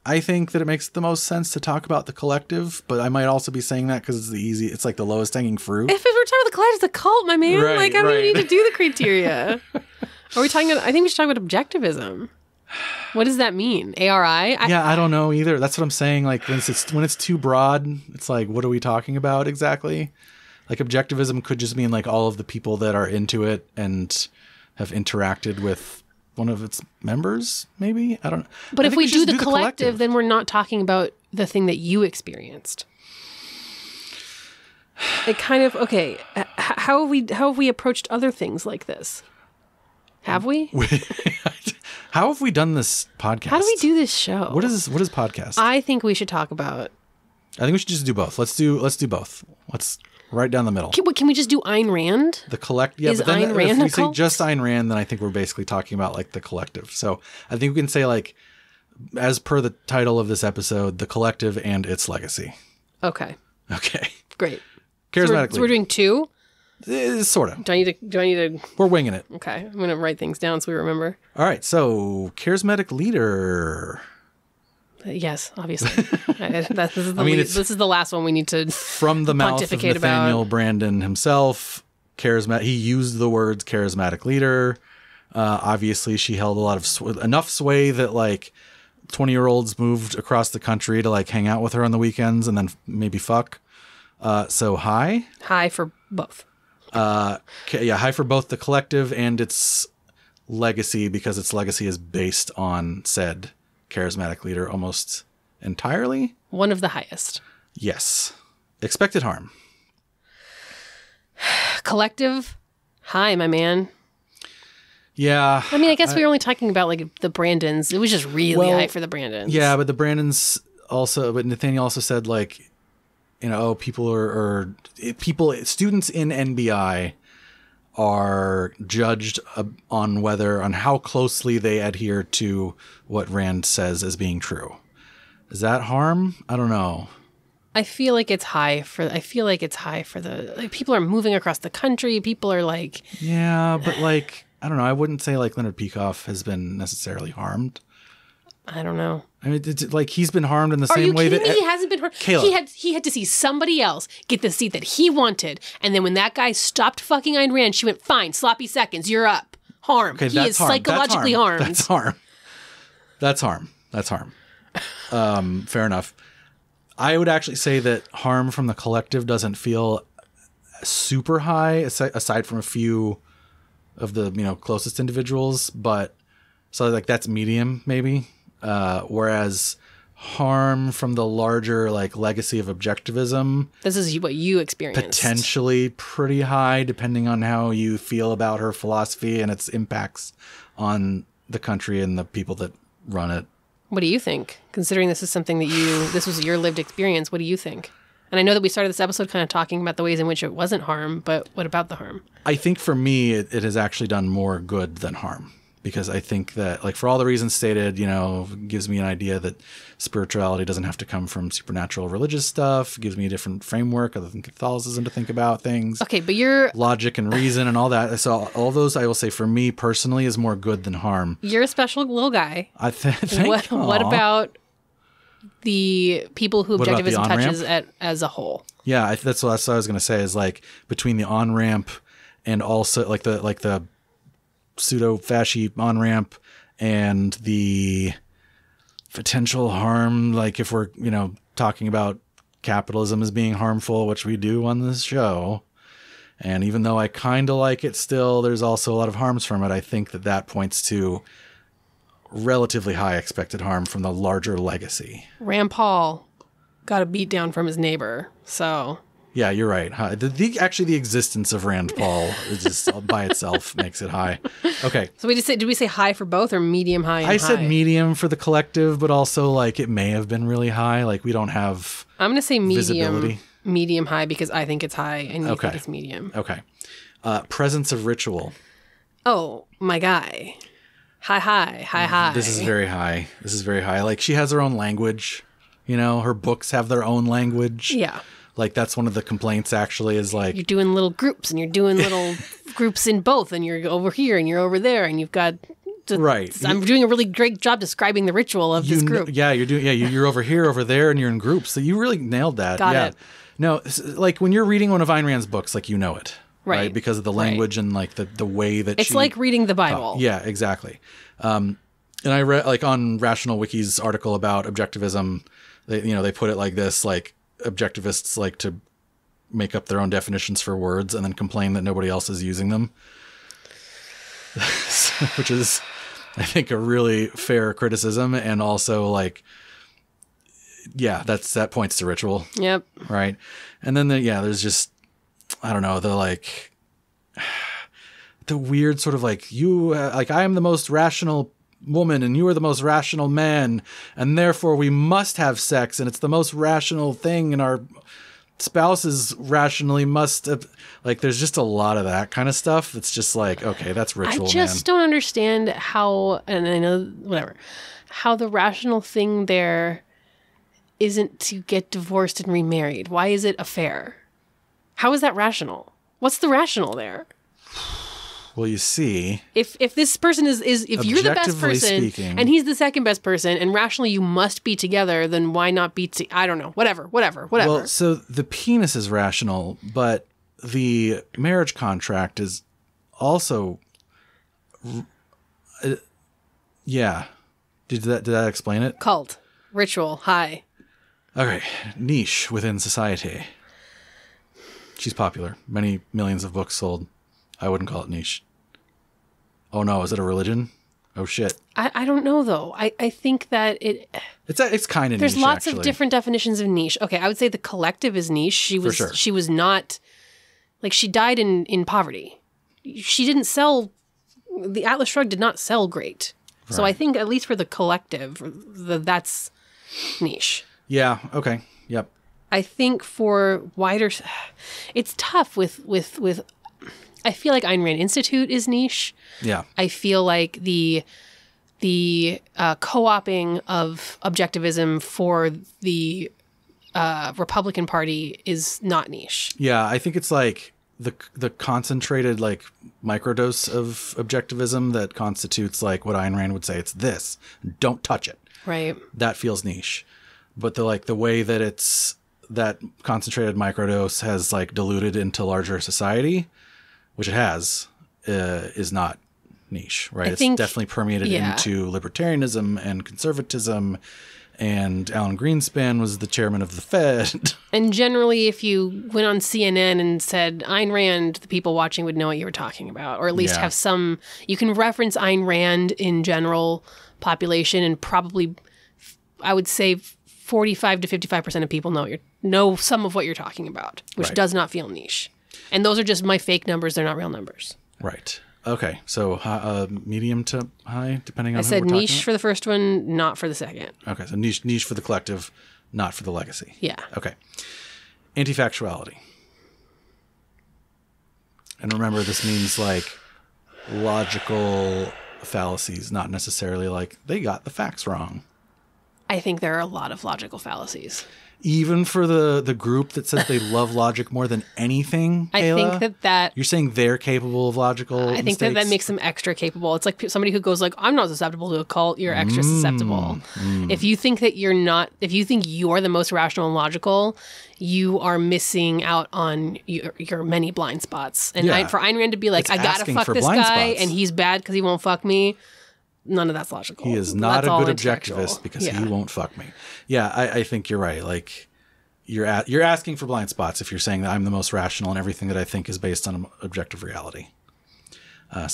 I think that it makes the most sense to talk about the collective, but I might also be saying that because it's the lowest hanging fruit. If we're talking about the collective, it's a cult, my man. Right, I don't even need to do the criteria. Are we talking about, I think we should talk about objectivism. What does that mean? ARI? I don't know either. That's what I'm saying. When it's too broad, it's what are we talking about exactly? Objectivism could just mean all of the people that are into it and have interacted with one of its members, maybe? I don't know. But if we do the collective, then we're not talking about the thing that you experienced. It kind of, okay, how have we approached other things like this? Have we? How have we done this podcast? How do we do this show? What is podcast? I think we should talk about. I think we should just do both. Let's do both. Let's right down the middle. Can we just do Ayn Rand? The collect. Yeah, is but then Ayn Rand if we say just Ayn Rand, then I think we're basically talking about the collective. So I think we can say as per the title of this episode, the collective and its legacy. Okay. Great. Charismatic. So we're doing 2. Sort of. Do I need to? We're winging it. Okay, I'm gonna write things down so we remember. All right. So charismatic leader. Yes, obviously. This is the last one we need to from the mouth of Nathaniel Branden himself. Charismatic. He used the words charismatic leader. Obviously, she held a lot of enough sway that 20-year-olds moved across the country to hang out with her on the weekends and then maybe fuck. So high for both. High for both the collective and its legacy, because its legacy is based on said charismatic leader almost entirely. One of the highest. Yes. Expected harm. Collective. High, my man. Yeah. I mean, I guess we were only talking about like the Brandons. It was just really high for the Brandons. Yeah, but the Brandons also, but Nathaniel also said like, you know, students in NBI are judged on how closely they adhere to what Rand says as being true. Is that harm? I don't know. I feel like it's high for the like, people are moving across the country. People are like, yeah, but like, I don't know. I wouldn't say like Leonard Peikoff has been necessarily harmed. I don't know. I mean, it's like he's been harmed in the same way that he hasn't been harmed. Kayla. He had to see somebody else get the seat that he wanted, and then when that guy stopped fucking Ayn Rand, she went, "Fine, sloppy seconds, you're up." Harm. Okay, he is psychologically harmed. That's harm. That's harm. Fair enough. I would actually say that harm from the collective doesn't feel super high, aside from a few of the closest individuals, but so like that's medium maybe. Whereas harm from the larger like legacy of objectivism, this is what you experienced, potentially pretty high depending on how you feel about her philosophy and its impacts on the country and the people that run it. What do you think? Considering this is something that this was your lived experience, what do you think? And I know that we started this episode kind of talking about the ways in which it wasn't harm, but what about the harm? I think for me, it has actually done more good than harm. Because I think that, like, for all the reasons stated, gives me an idea that spirituality doesn't have to come from supernatural religious stuff. It gives me a different framework other than Catholicism to think about things. Okay, but you're... logic and reason and all that. So all those, I will say, for me personally, is more good than harm. You're a special little guy. What about the people who objectivism touches as a whole? Yeah, that's what I was going to say, is like between the on-ramp and also like the pseudo-fasci on-ramp and the potential harm, like if we're talking about capitalism as being harmful, which we do on this show, and even though I kind of like it still, there's also a lot of harms from it. I think that points to relatively high expected harm from the larger legacy. Rand Paul got a beat down from his neighbor, so... Yeah, you're right. Actually, the existence of Rand Paul is just by itself makes it high. Okay. So did we say high for both or medium, high, and high? I said medium for the collective, but also like it may have been really high. Like we don't have I'm going to say medium high because I think it's high and you think it's medium. Okay. Presence of ritual. Oh, my guy. High. This is very high. Like she has her own language. Her books have their own language. Yeah. Like that's one of the complaints actually is like... You're doing little groups and you're doing little groups in both and you're over here and you're over there and you've got... Right. I'm doing a really great job describing the ritual of this group. You're over here, over there, and you're in groups. So you really nailed that. Got it. No, like when you're reading one of Ayn Rand's books, like it. Right. Because of the language and like the way that it's like reading the Bible. Yeah, exactly. And I read like on Rational Wiki's article about objectivism, they put it like this, like objectivists like to make up their own definitions for words and then complain that nobody else is using them. Which is, I think, a really fair criticism. And also like, yeah, that points to ritual. Yep. Right. And then there's just, I don't know, the weird sort of like I am the most rational woman and you are the most rational man and therefore we must have sex and it's the most rational thing and our spouses rationally must have, like there's just a lot of that kind of stuff. It's just like, okay, that's ritual. I just don't understand how, and I know how the rational thing there isn't to get divorced and remarried. Why is it a fair? How is that rational? What's the rational there? Well, you see, if this person is if you're the best person and he's the second best person and rationally you must be together, then why not be I don't know, whatever. Well, so the penis is rational, but the marriage contract is also yeah. Did that explain it? Cult, ritual, high. Okay, niche within society. She's popular. Many millions of books sold. I wouldn't call it niche. Oh no, is it a religion? Oh shit. I don't know though. I think that it's kind of niche. There's lots of different definitions of niche. Okay, I would say the collective is niche. She was not like she died in poverty. She didn't sell the Atlas Shrugged did not sell great. Right. So I think at least for the collective, that's niche. Yeah. Okay. Yep. I think for wider, it's tough with. I feel like Ayn Rand Institute is niche. Yeah. I feel like the co-oping of objectivism for the Republican Party is not niche. Yeah, I think it's like the concentrated like microdose of objectivism that constitutes like what Ayn Rand would say. It's this. Don't touch it. Right. That feels niche. But the way that it's that concentrated microdose has like diluted into larger society, which it has, is not niche, right? It's definitely permeated into libertarianism and conservatism. And Alan Greenspan was the chairman of the Fed. And generally, if you went on CNN and said Ayn Rand, the people watching would know what you were talking about, or at least have some. You can reference Ayn Rand in general population, and probably, I would say, 45 to 55% of people know some of what you're talking about, which does not feel niche. And those are just my fake numbers; they're not real numbers. Right. Okay, so medium to high, depending on who we're talking about. I said niche for the first one, not for the second. Okay, so niche for the collective, not for the legacy. Yeah. Okay. Anti-factuality. And remember, this means like logical fallacies, not necessarily like they got the facts wrong. I think there are a lot of logical fallacies. Even for the group that says they love logic more than anything, Kayla, I think that you're saying they're capable of logical I think that makes them extra capable. It's like somebody who goes like, I'm not susceptible to a cult, you're extra susceptible. If you think that you're not, if you think you're the most rational and logical, you are missing out on your many blind spots. And for Ayn Rand to be like, I gotta fuck this guy and he's bad because he won't fuck me, none of that's logical. He is not a good objectivist because he won't fuck me. Yeah, I think you're right. Like you're asking for blind spots if you're saying that I'm the most rational and everything that I think is based on objective reality. I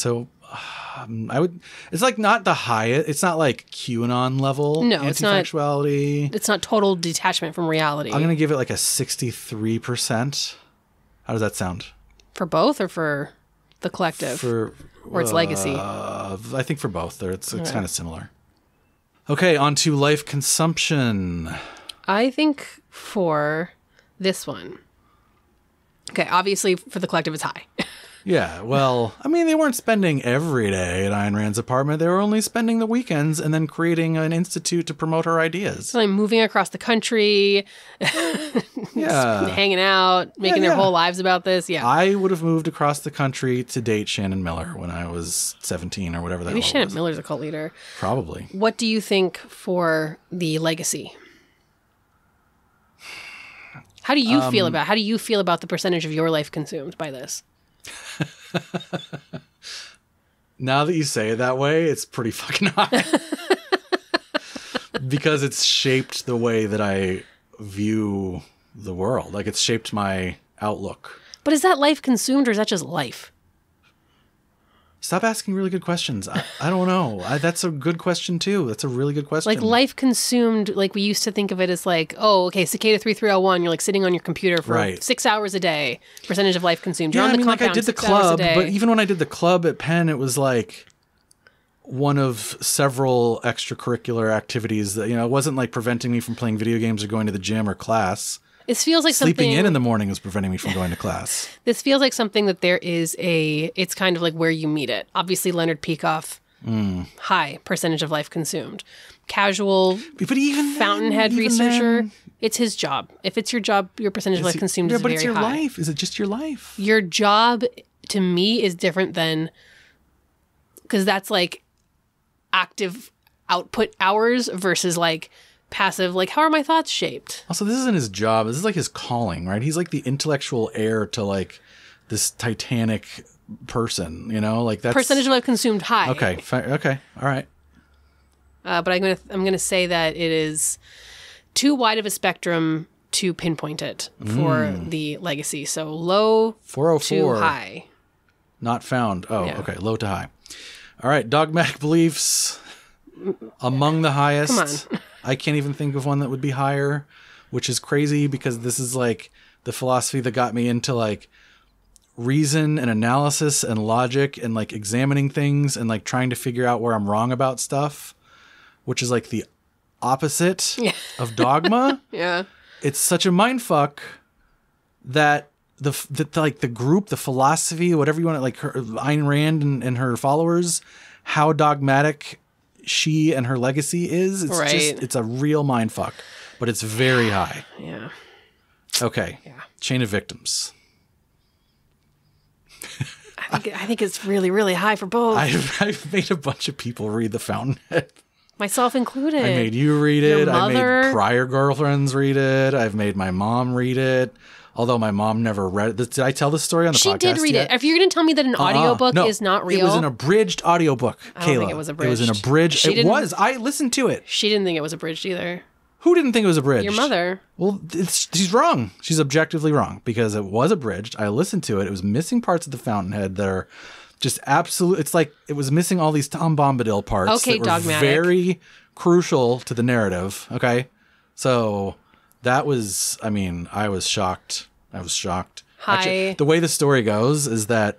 would. It's like not the highest. It's not like QAnon level. No, it's not. Anti-factuality. It's not total detachment from reality. I'm gonna give it like a 63%. How does that sound? For both or for the collective? Or its legacy? I think for both. It's kind of similar. Okay, on to life consumption. I think for this one. Okay, obviously for the collective it's high. Yeah, well, I mean, they weren't spending every day at Ayn Rand's apartment. They were only spending the weekends and then creating an institute to promote her ideas. So like moving across the country, hanging out, making their whole lives about this. Yeah, I would have moved across the country to date Shannon Miller when I was 17 or whatever that was. Maybe Shannon Miller's a cult leader. Probably. What do you think for the legacy? How do you feel about the percentage of your life consumed by this? Now that you say it that way, it's pretty fucking high. Because it's shaped the way that I view the world. Like it's shaped my outlook. But is that life consumed or is that just life? Stop asking really good questions. I don't know. That's a good question too. That's a really good question. Like life consumed, like we used to think of it as like, oh, okay, Cicada 3301, you're like sitting on your computer for 6 hours a day, percentage of life consumed. You're on the compound, like I did the club, but even when I did the club at Penn, it was like one of several extracurricular activities that, it wasn't like preventing me from playing video games or going to the gym or class. This feels like sleeping in the morning is preventing me from going to class. This feels like something that there is it's kind of like where you meet it. Obviously, Leonard Peikoff, high percentage of life consumed. Casual, but even fountainhead researcher, it's his job. If it's your job, your percentage of life consumed is very high. Yeah, but it's your life. Is it just your life? Your job, to me, is different than, because that's like active output hours versus like passive, like how are my thoughts shaped? Also, this isn't his job. This is like his calling, right? He's like the intellectual heir to like this titanic person, like that's percentage of life consumed high. Okay. Okay. All right. But I'm gonna say that it is too wide of a spectrum to pinpoint it for the legacy. So low 404 to high. Not found. Oh, yeah. Okay. Low to high. All right. Dogmatic beliefs among the highest. Come on. I can't even think of one that would be higher, which is crazy because this is like the philosophy that got me into like reason and analysis and logic and like examining things and like trying to figure out where I'm wrong about stuff, which is like the opposite of dogma. Yeah. It's such a mindfuck that the group, the philosophy, whatever you want to, like her, Ayn Rand and her followers, how dogmatic she and her legacy is. It's just, it's a real mindfuck, but it's very high. Yeah. Okay. Yeah. Chain of victims. I think it's really, really high for both. I've made a bunch of people read The Fountainhead. Myself included. I made you read it. Your mother. I made prior girlfriends read it. I've made my mom read it. Although my mom never read it. Did I tell this story on the podcast? She did read it. If you're going to tell me that an audiobook is not real. It was an abridged audiobook, Kayla. I don't think it was abridged. It was an abridged. It was. I listened to it. She didn't think it was abridged either. Who didn't think it was abridged? Your mother. Well, she's wrong. She's objectively wrong because it was abridged. I listened to it. It was missing parts of The Fountainhead that are just absolute. It's like it was missing all these Tom Bombadil parts Okay, that were dogmatic. very crucial to the narrative. So that was, I mean, I was shocked. Actually, the way the story goes is that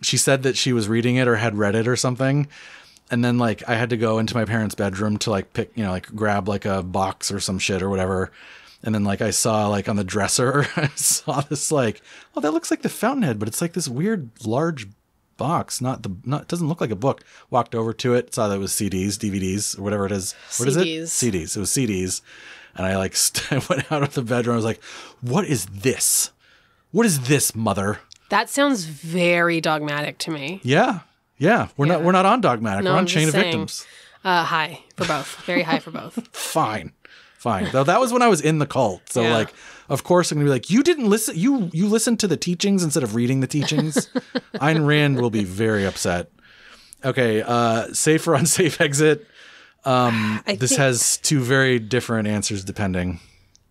she said that she was reading it or had read it or something. And then like I had to go into my parents' bedroom to like pick, like grab like a box or some shit or whatever. And then like I saw like on the dresser, I saw this like, oh, that looks like The Fountainhead, but it's like this weird large box. It doesn't look like a book. Walked over to it, saw that it was CDs, DVDs, or whatever it is. What is it? CDs. It was CDs. And I like went out of the bedroom. I was like, what is this? What is this, mother? That sounds very dogmatic to me. Yeah. We're not on dogmatic. No, we're on I'm Chain of just Victims. High for both. Very high for both. Fine. Though that was when I was in the cult. So like, of course I'm going to be like, you didn't listen. You listened to the teachings instead of reading the teachings. Ayn Rand will be very upset. Okay. Safe or unsafe exit. This has two very different answers depending.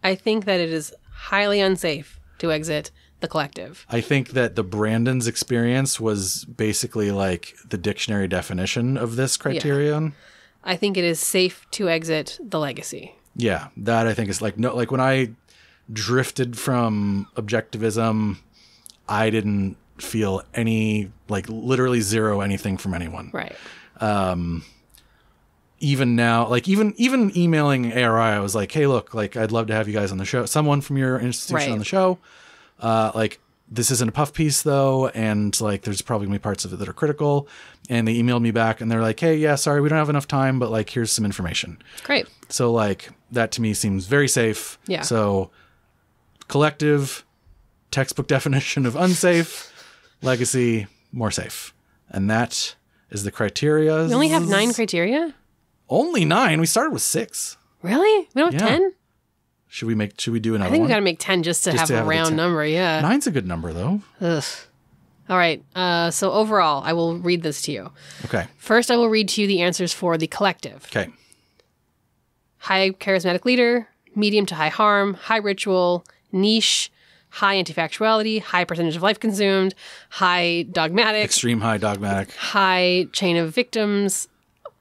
I think that it is highly unsafe to exit the collective. I think that the Brandon's experience was basically like the dictionary definition of this criterion. Yeah. I think it is safe to exit the legacy. Yeah, that I think is like like when I drifted from objectivism, I didn't feel any, like literally zero anything from anyone. Right. Even now, like even emailing ARI, I was like, hey, look, like I'd love to have you guys on the show. Someone from your institution on the show. Like this isn't a puff piece though. And like, there's probably gonna be parts of it that are critical. And they emailed me back and they're like, hey, yeah, sorry, we don't have enough time, but like, here's some information. Great. So like that to me seems very safe. Yeah. So collective, textbook definition of unsafe, legacy, more safe. And that is the criteria. We only have 9 criteria? Only 9? We started with 6. Really? We don't have 10? Should we do another one? I think we got to make 10 just to have a round number, yeah. 9's a good number, though. Ugh. All right. So overall, I will read this to you. Okay. First, I will read to you the answers for the collective. Okay. High charismatic leader, medium to high harm, high ritual, niche, high anti-factuality, high percentage of life consumed, high dogmatic. Extreme high dogmatic. High chain of victims,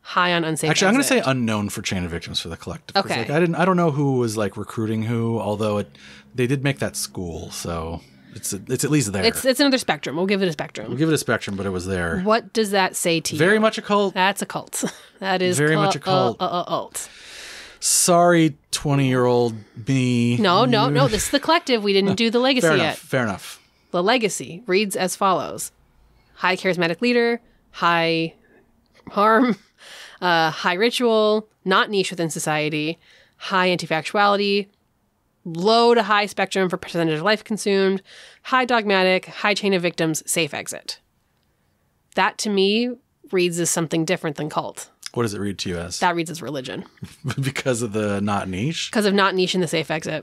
high on unsafe Actually, I'm going to exit. say unknown for chain of victims for the collective. Okay. Like, I don't know who was like recruiting who, although they did make that school, so it's at least there. It's another spectrum. We'll give it a spectrum. We'll give it a spectrum, but it was there. What does that say to you? Very much a cult. That's a cult. That is very much a cult. Cult. Sorry, 20-year-old me. No. This is the collective. We didn't do the legacy yet. Fair enough. The legacy reads as follows. High charismatic leader, high harm, high ritual, not niche within society, high anti-factuality, low to high spectrum for percentage of life consumed, high dogmatic, high chain of victims, safe exit. That to me reads as something different than cult. What does it read to you as? That reads as religion. Because of the not niche? Because of not niche in the safe exit.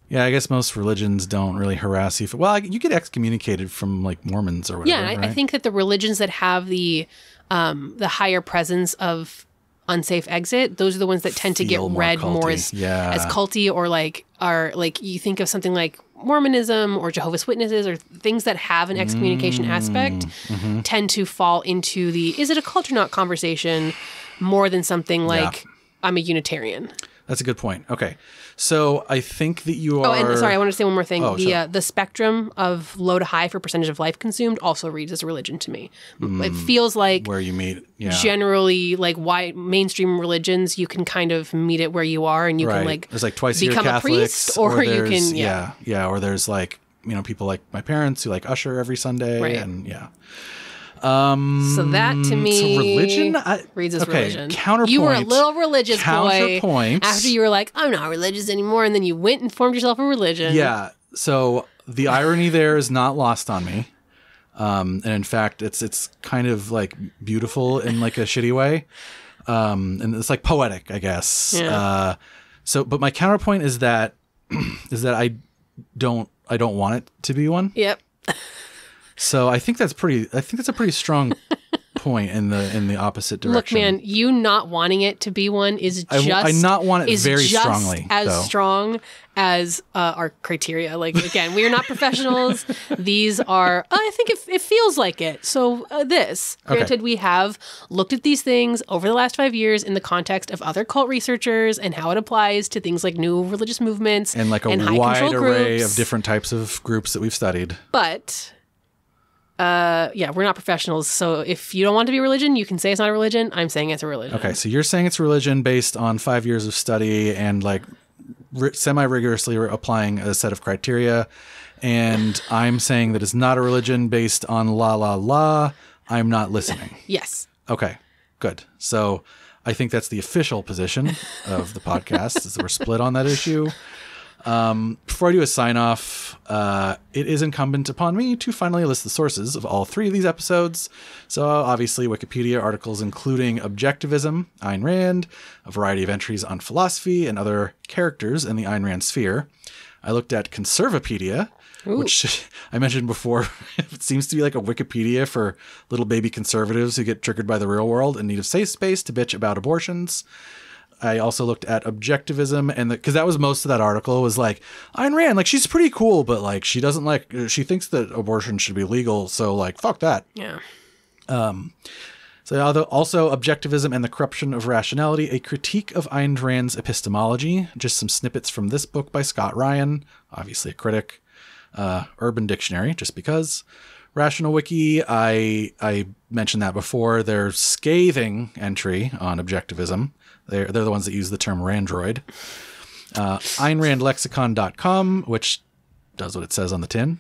Yeah, I guess most religions don't really harass you. Well, you get excommunicated from like Mormons or whatever. Yeah, right? I think that the religions that have the higher presence of unsafe exit, those are the ones that tend to get read more as culty, or like are like, you think of something like Mormonism or Jehovah's Witnesses or things that have an excommunication aspect tend to fall into the is it a cult or not conversation more than something like I'm a Unitarian. That's a good point. Okay. So I think that you are... Oh, and sorry, I want to say one more thing. Oh, sure. The spectrum of low to high for percentage of life consumed also reads as a religion to me. It feels like... Where you meet, yeah. Generally, like mainstream religions, you can kind of meet it where you are, and you can like... There's like twice a year become Catholics, a priest, or you can... Yeah, or there's like, people like my parents who like usher every Sunday, right. and yeah. So that to me so religion reads as religion. Counterpoint. You were a little religious boy counterpoint. after you were like, I'm not religious anymore, and then you went and formed yourself a religion. Yeah. So the irony there is not lost on me. And in fact, it's kind of like beautiful in like a shitty way. And it's like poetic, I guess. Yeah. But my counterpoint is that I don't want it to be one. Yep. So I think that's a pretty strong point in the opposite direction. Look, man, you not wanting it to be one is just I not want it very just strongly, as though. Strong as our criteria. Like again, we are not professionals. These are. I think it feels like it. So granted, we have looked at these things over the last 5 years in the context of other cult researchers and how it applies to things like new religious movements and like a wide array of different types of groups that we've studied. But. We're not professionals. So if you don't want it to be a religion, you can say it's not a religion. I'm saying it's a religion. Okay, so you're saying it's a religion based on 5 years of study and like semi-rigorously applying a set of criteria. And I'm saying that it's not a religion based on la. I'm not listening. Yes. Okay, good. So I think that's the official position of the podcast is that we're split on that issue. Before I do a sign off, it is incumbent upon me to finally list the sources of all 3 of these episodes. So obviously Wikipedia articles including Objectivism, Ayn Rand, a variety of entries on philosophy and other characters in the Ayn Rand sphere. I looked at Conservapedia, which I mentioned before. It seems to be like a Wikipedia for little baby conservatives who get triggered by the real world and need a safe space to bitch about abortions. I also looked at Objectivism, and because that was most of that article was like Ayn Rand, like she's pretty cool, but like she thinks that abortion should be legal, so like fuck that. Yeah. So also Objectivism and the Corruption of Rationality, a critique of Ayn Rand's epistemology. Just some snippets from this book by Scott Ryan, obviously a critic. Urban Dictionary, just because. Rational Wiki, I mentioned that before. Their scathing entry on Objectivism. They're the ones that use the term Randroid. AynRandLexicon.com, which does what it says on the tin.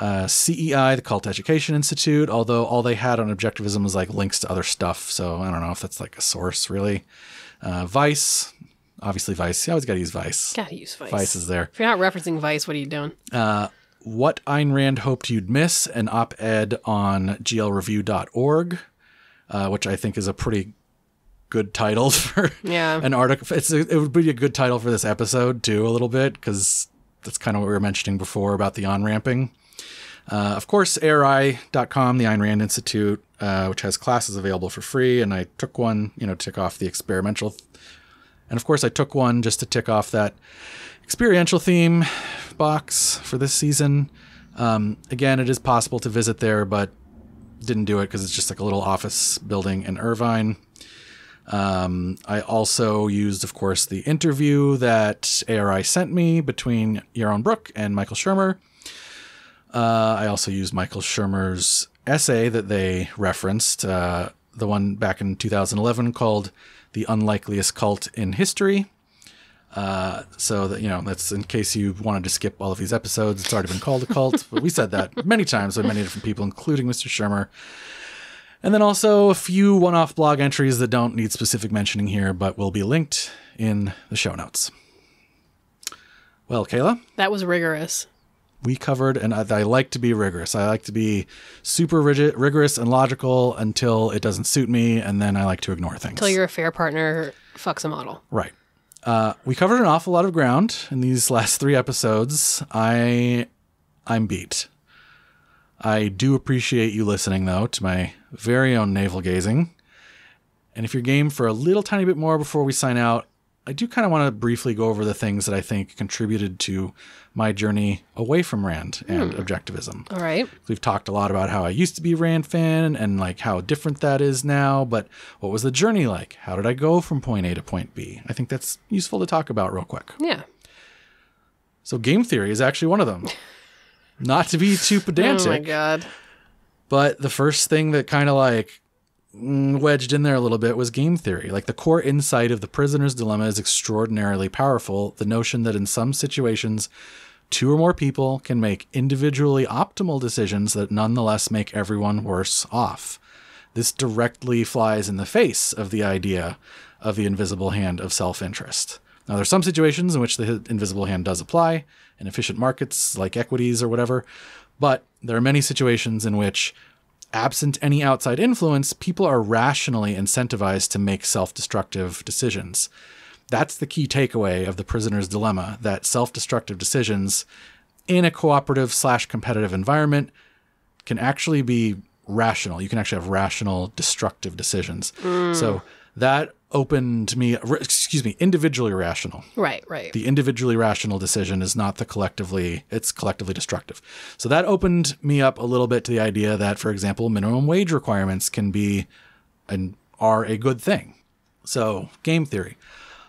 CEI, the Cult Education Institute, although all they had on Objectivism was like links to other stuff. So I don't know if that's like a source, really. Vice, obviously Vice. You always got to use Vice. Gotta use Vice. Vice is there. If you're not referencing Vice, what are you doing? What Ayn Rand Hoped You'd Miss, an op-ed on glreview.org, which I think is a pretty good title for an article. It would be a good title for this episode too, a little bit, because that's kind of what we were mentioning before about the on-ramping. Of course, ARI.com, the Ayn Rand Institute, which has classes available for free, and I took one, to tick off the experimental. And of course, I took one just to tick off that experiential theme box for this season. Again, it is possible to visit there, but didn't do it because it's just like a little office building in Irvine. I also used, of course, the interview that ARI sent me between Yaron Brook and Michael Shermer. I also used Michael Shermer's essay that they referenced, the one back in 2011 called The Unlikeliest Cult in History. So that, that's in case you wanted to skip all of these episodes. It's already been called a cult, but we said that many times by many different people, including Mr. Shermer. And then also a few one-off blog entries that don't need specific mentioning here, but will be linked in the show notes. Well, Kayla? That was rigorous. We covered, and I like to be rigorous. I like to be super rigorous and logical until it doesn't suit me, and then I like to ignore things. Until you're a fair partner, fucks a model. Right. We covered an awful lot of ground in these last 3 episodes. I'm beat. I do appreciate you listening, though, to my very own navel gazing. And if you're game for a little tiny bit more before we sign out, I do kind of want to briefly go over the things that I think contributed to my journey away from Rand and objectivism. All right. We've talked a lot about how I used to be a Rand fan and like how different that is now, but what was the journey like? How did I go from point A to point B? I think that's useful to talk about real quick. Yeah. So game theory is actually one of them. Not to be too pedantic. Oh my God. But the first thing that kind of like wedged in there a little bit was game theory. Like the core insight of the prisoner's dilemma is extraordinarily powerful. The notion that in some situations, 2 or more people can make individually optimal decisions that nonetheless make everyone worse off. This directly flies in the face of the idea of the invisible hand of self-interest. Now, there's some situations in which the invisible hand does apply, in efficient markets like equities or whatever, but there are many situations in which, absent any outside influence, people are rationally incentivized to make self-destructive decisions. That's the key takeaway of the prisoner's dilemma, that self-destructive decisions in a cooperative/competitive environment can actually be rational. You can actually have rational, destructive decisions. So that opened me, individually rational. Right. The individually rational decision is not it's collectively destructive. So that opened me up a little bit to the idea that, for example, minimum wage requirements can be and are a good thing. So game theory.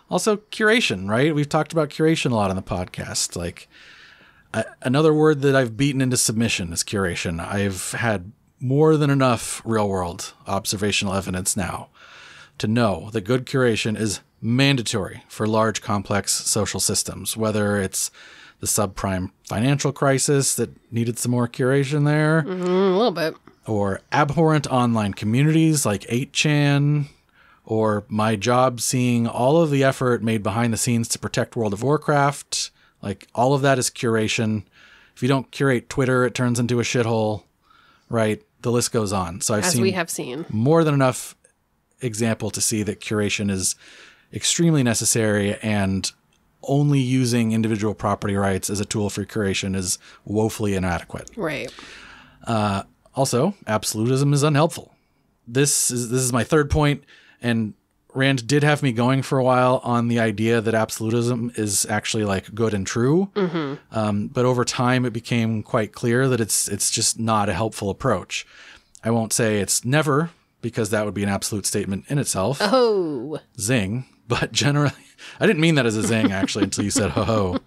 Also curation, right? We've talked about curation a lot on the podcast. Like another word that I've beaten into submission is curation. I've had more than enough real world observational evidence now to know that good curation is mandatory for large, complex social systems, whether it's the subprime financial crisis that needed some more curation there. A little bit. Or abhorrent online communities like 8chan, or my job seeing all of the effort made behind the scenes to protect World of Warcraft. Like all of that is curation. If you don't curate Twitter, it turns into a shithole, right? The list goes on. So we have seen more than enough example to see that curation is extremely necessary, and only using individual property rights as a tool for curation is woefully inadequate. Right. Also, absolutism is unhelpful. This is my third point, and Rand did have me going for a while on the idea that absolutism is actually like good and true. But over time, it became quite clear that it's just not a helpful approach. I won't say it's never, because that would be an absolute statement in itself. Oh. Zing. But generally, I didn't mean that as a zing, actually, until you said ho-ho.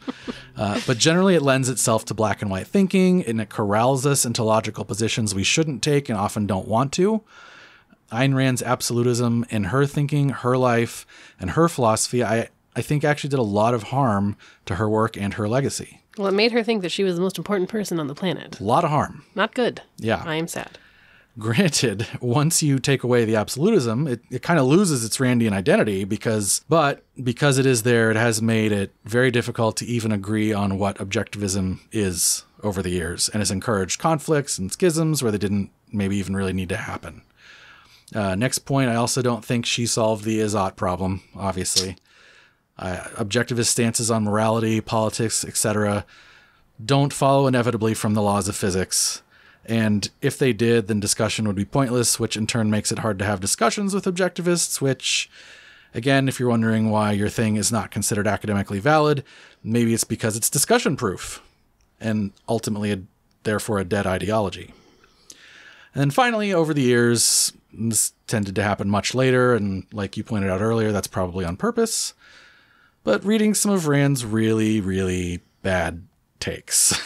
But generally, it lends itself to black and white thinking, and it corrals us into logical positions we shouldn't take and often don't want to. Ayn Rand's absolutism in her thinking, her life, and her philosophy, I think actually did a lot of harm to her work and her legacy. Well, it made her think that she was the most important person on the planet. A lot of harm. Not good. Yeah. I am sad. Granted, once you take away the absolutism, it kind of loses its Randian identity because it is there, it has made it very difficult to even agree on what objectivism is over the years, and has encouraged conflicts and schisms where they didn't maybe even really need to happen. Next point, I also don't think she solved the is-ought problem, obviously. Objectivist stances on morality, politics, etc. don't follow inevitably from the laws of physics. And if they did, then discussion would be pointless, which in turn makes it hard to have discussions with objectivists, which, again, if you're wondering why your thing is not considered academically valid, maybe it's because it's discussion-proof, and ultimately, therefore, a dead ideology. And then finally, over the years, this tended to happen much later, and like you pointed out earlier, that's probably on purpose, but reading some of Rand's really, really bad takes.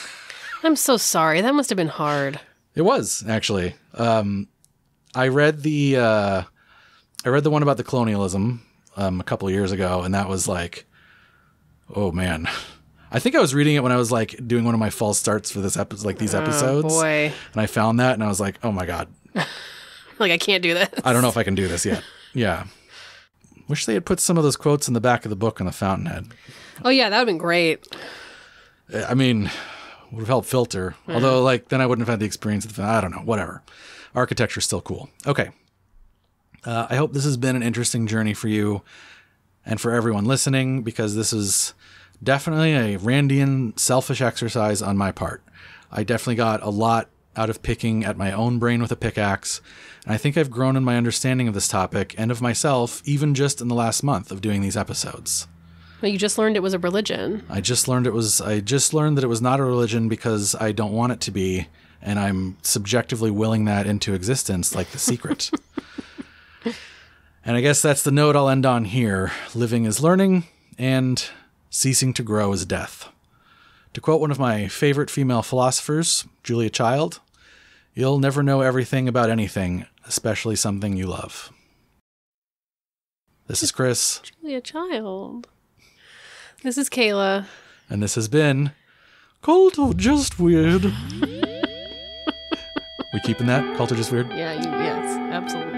I'm so sorry. That must have been hard. It was, actually. I read the one about the colonialism a couple of years ago, and that was like, oh man. I think I was reading it when I was like doing one of my false starts for this episode, like these episodes. Oh boy. And I found that, and I was like, oh my God. Like, I can't do this. I don't know if I can do this yet. Yeah. Wish they had put some of those quotes in the back of the book on the fountainhead. Oh yeah, that would have been great. I mean, would have helped filter. Although, like, then I wouldn't have had the experience of the I don't know, whatever. Architecture's still cool. Okay. I hope this has been an interesting journey for you and for everyone listening, because this is definitely a Randian selfish exercise on my part. I definitely got a lot out of picking at my own brain with a pickaxe, and I think I've grown in my understanding of this topic and of myself even just in the last month of doing these episodes. Well, you just learned it was a religion. I just learned that it was not a religion because I don't want it to be, and I'm subjectively willing that into existence like The Secret. And I guess that's the note I'll end on here. Living is learning, and ceasing to grow is death. To quote one of my favorite female philosophers, Julia Child, you'll never know everything about anything, especially something you love. This is Chris. Julia Child. This is Kayla. And this has been Cult or Just Weird. We keeping that? Cult or Just Weird? Yeah, yes, absolutely.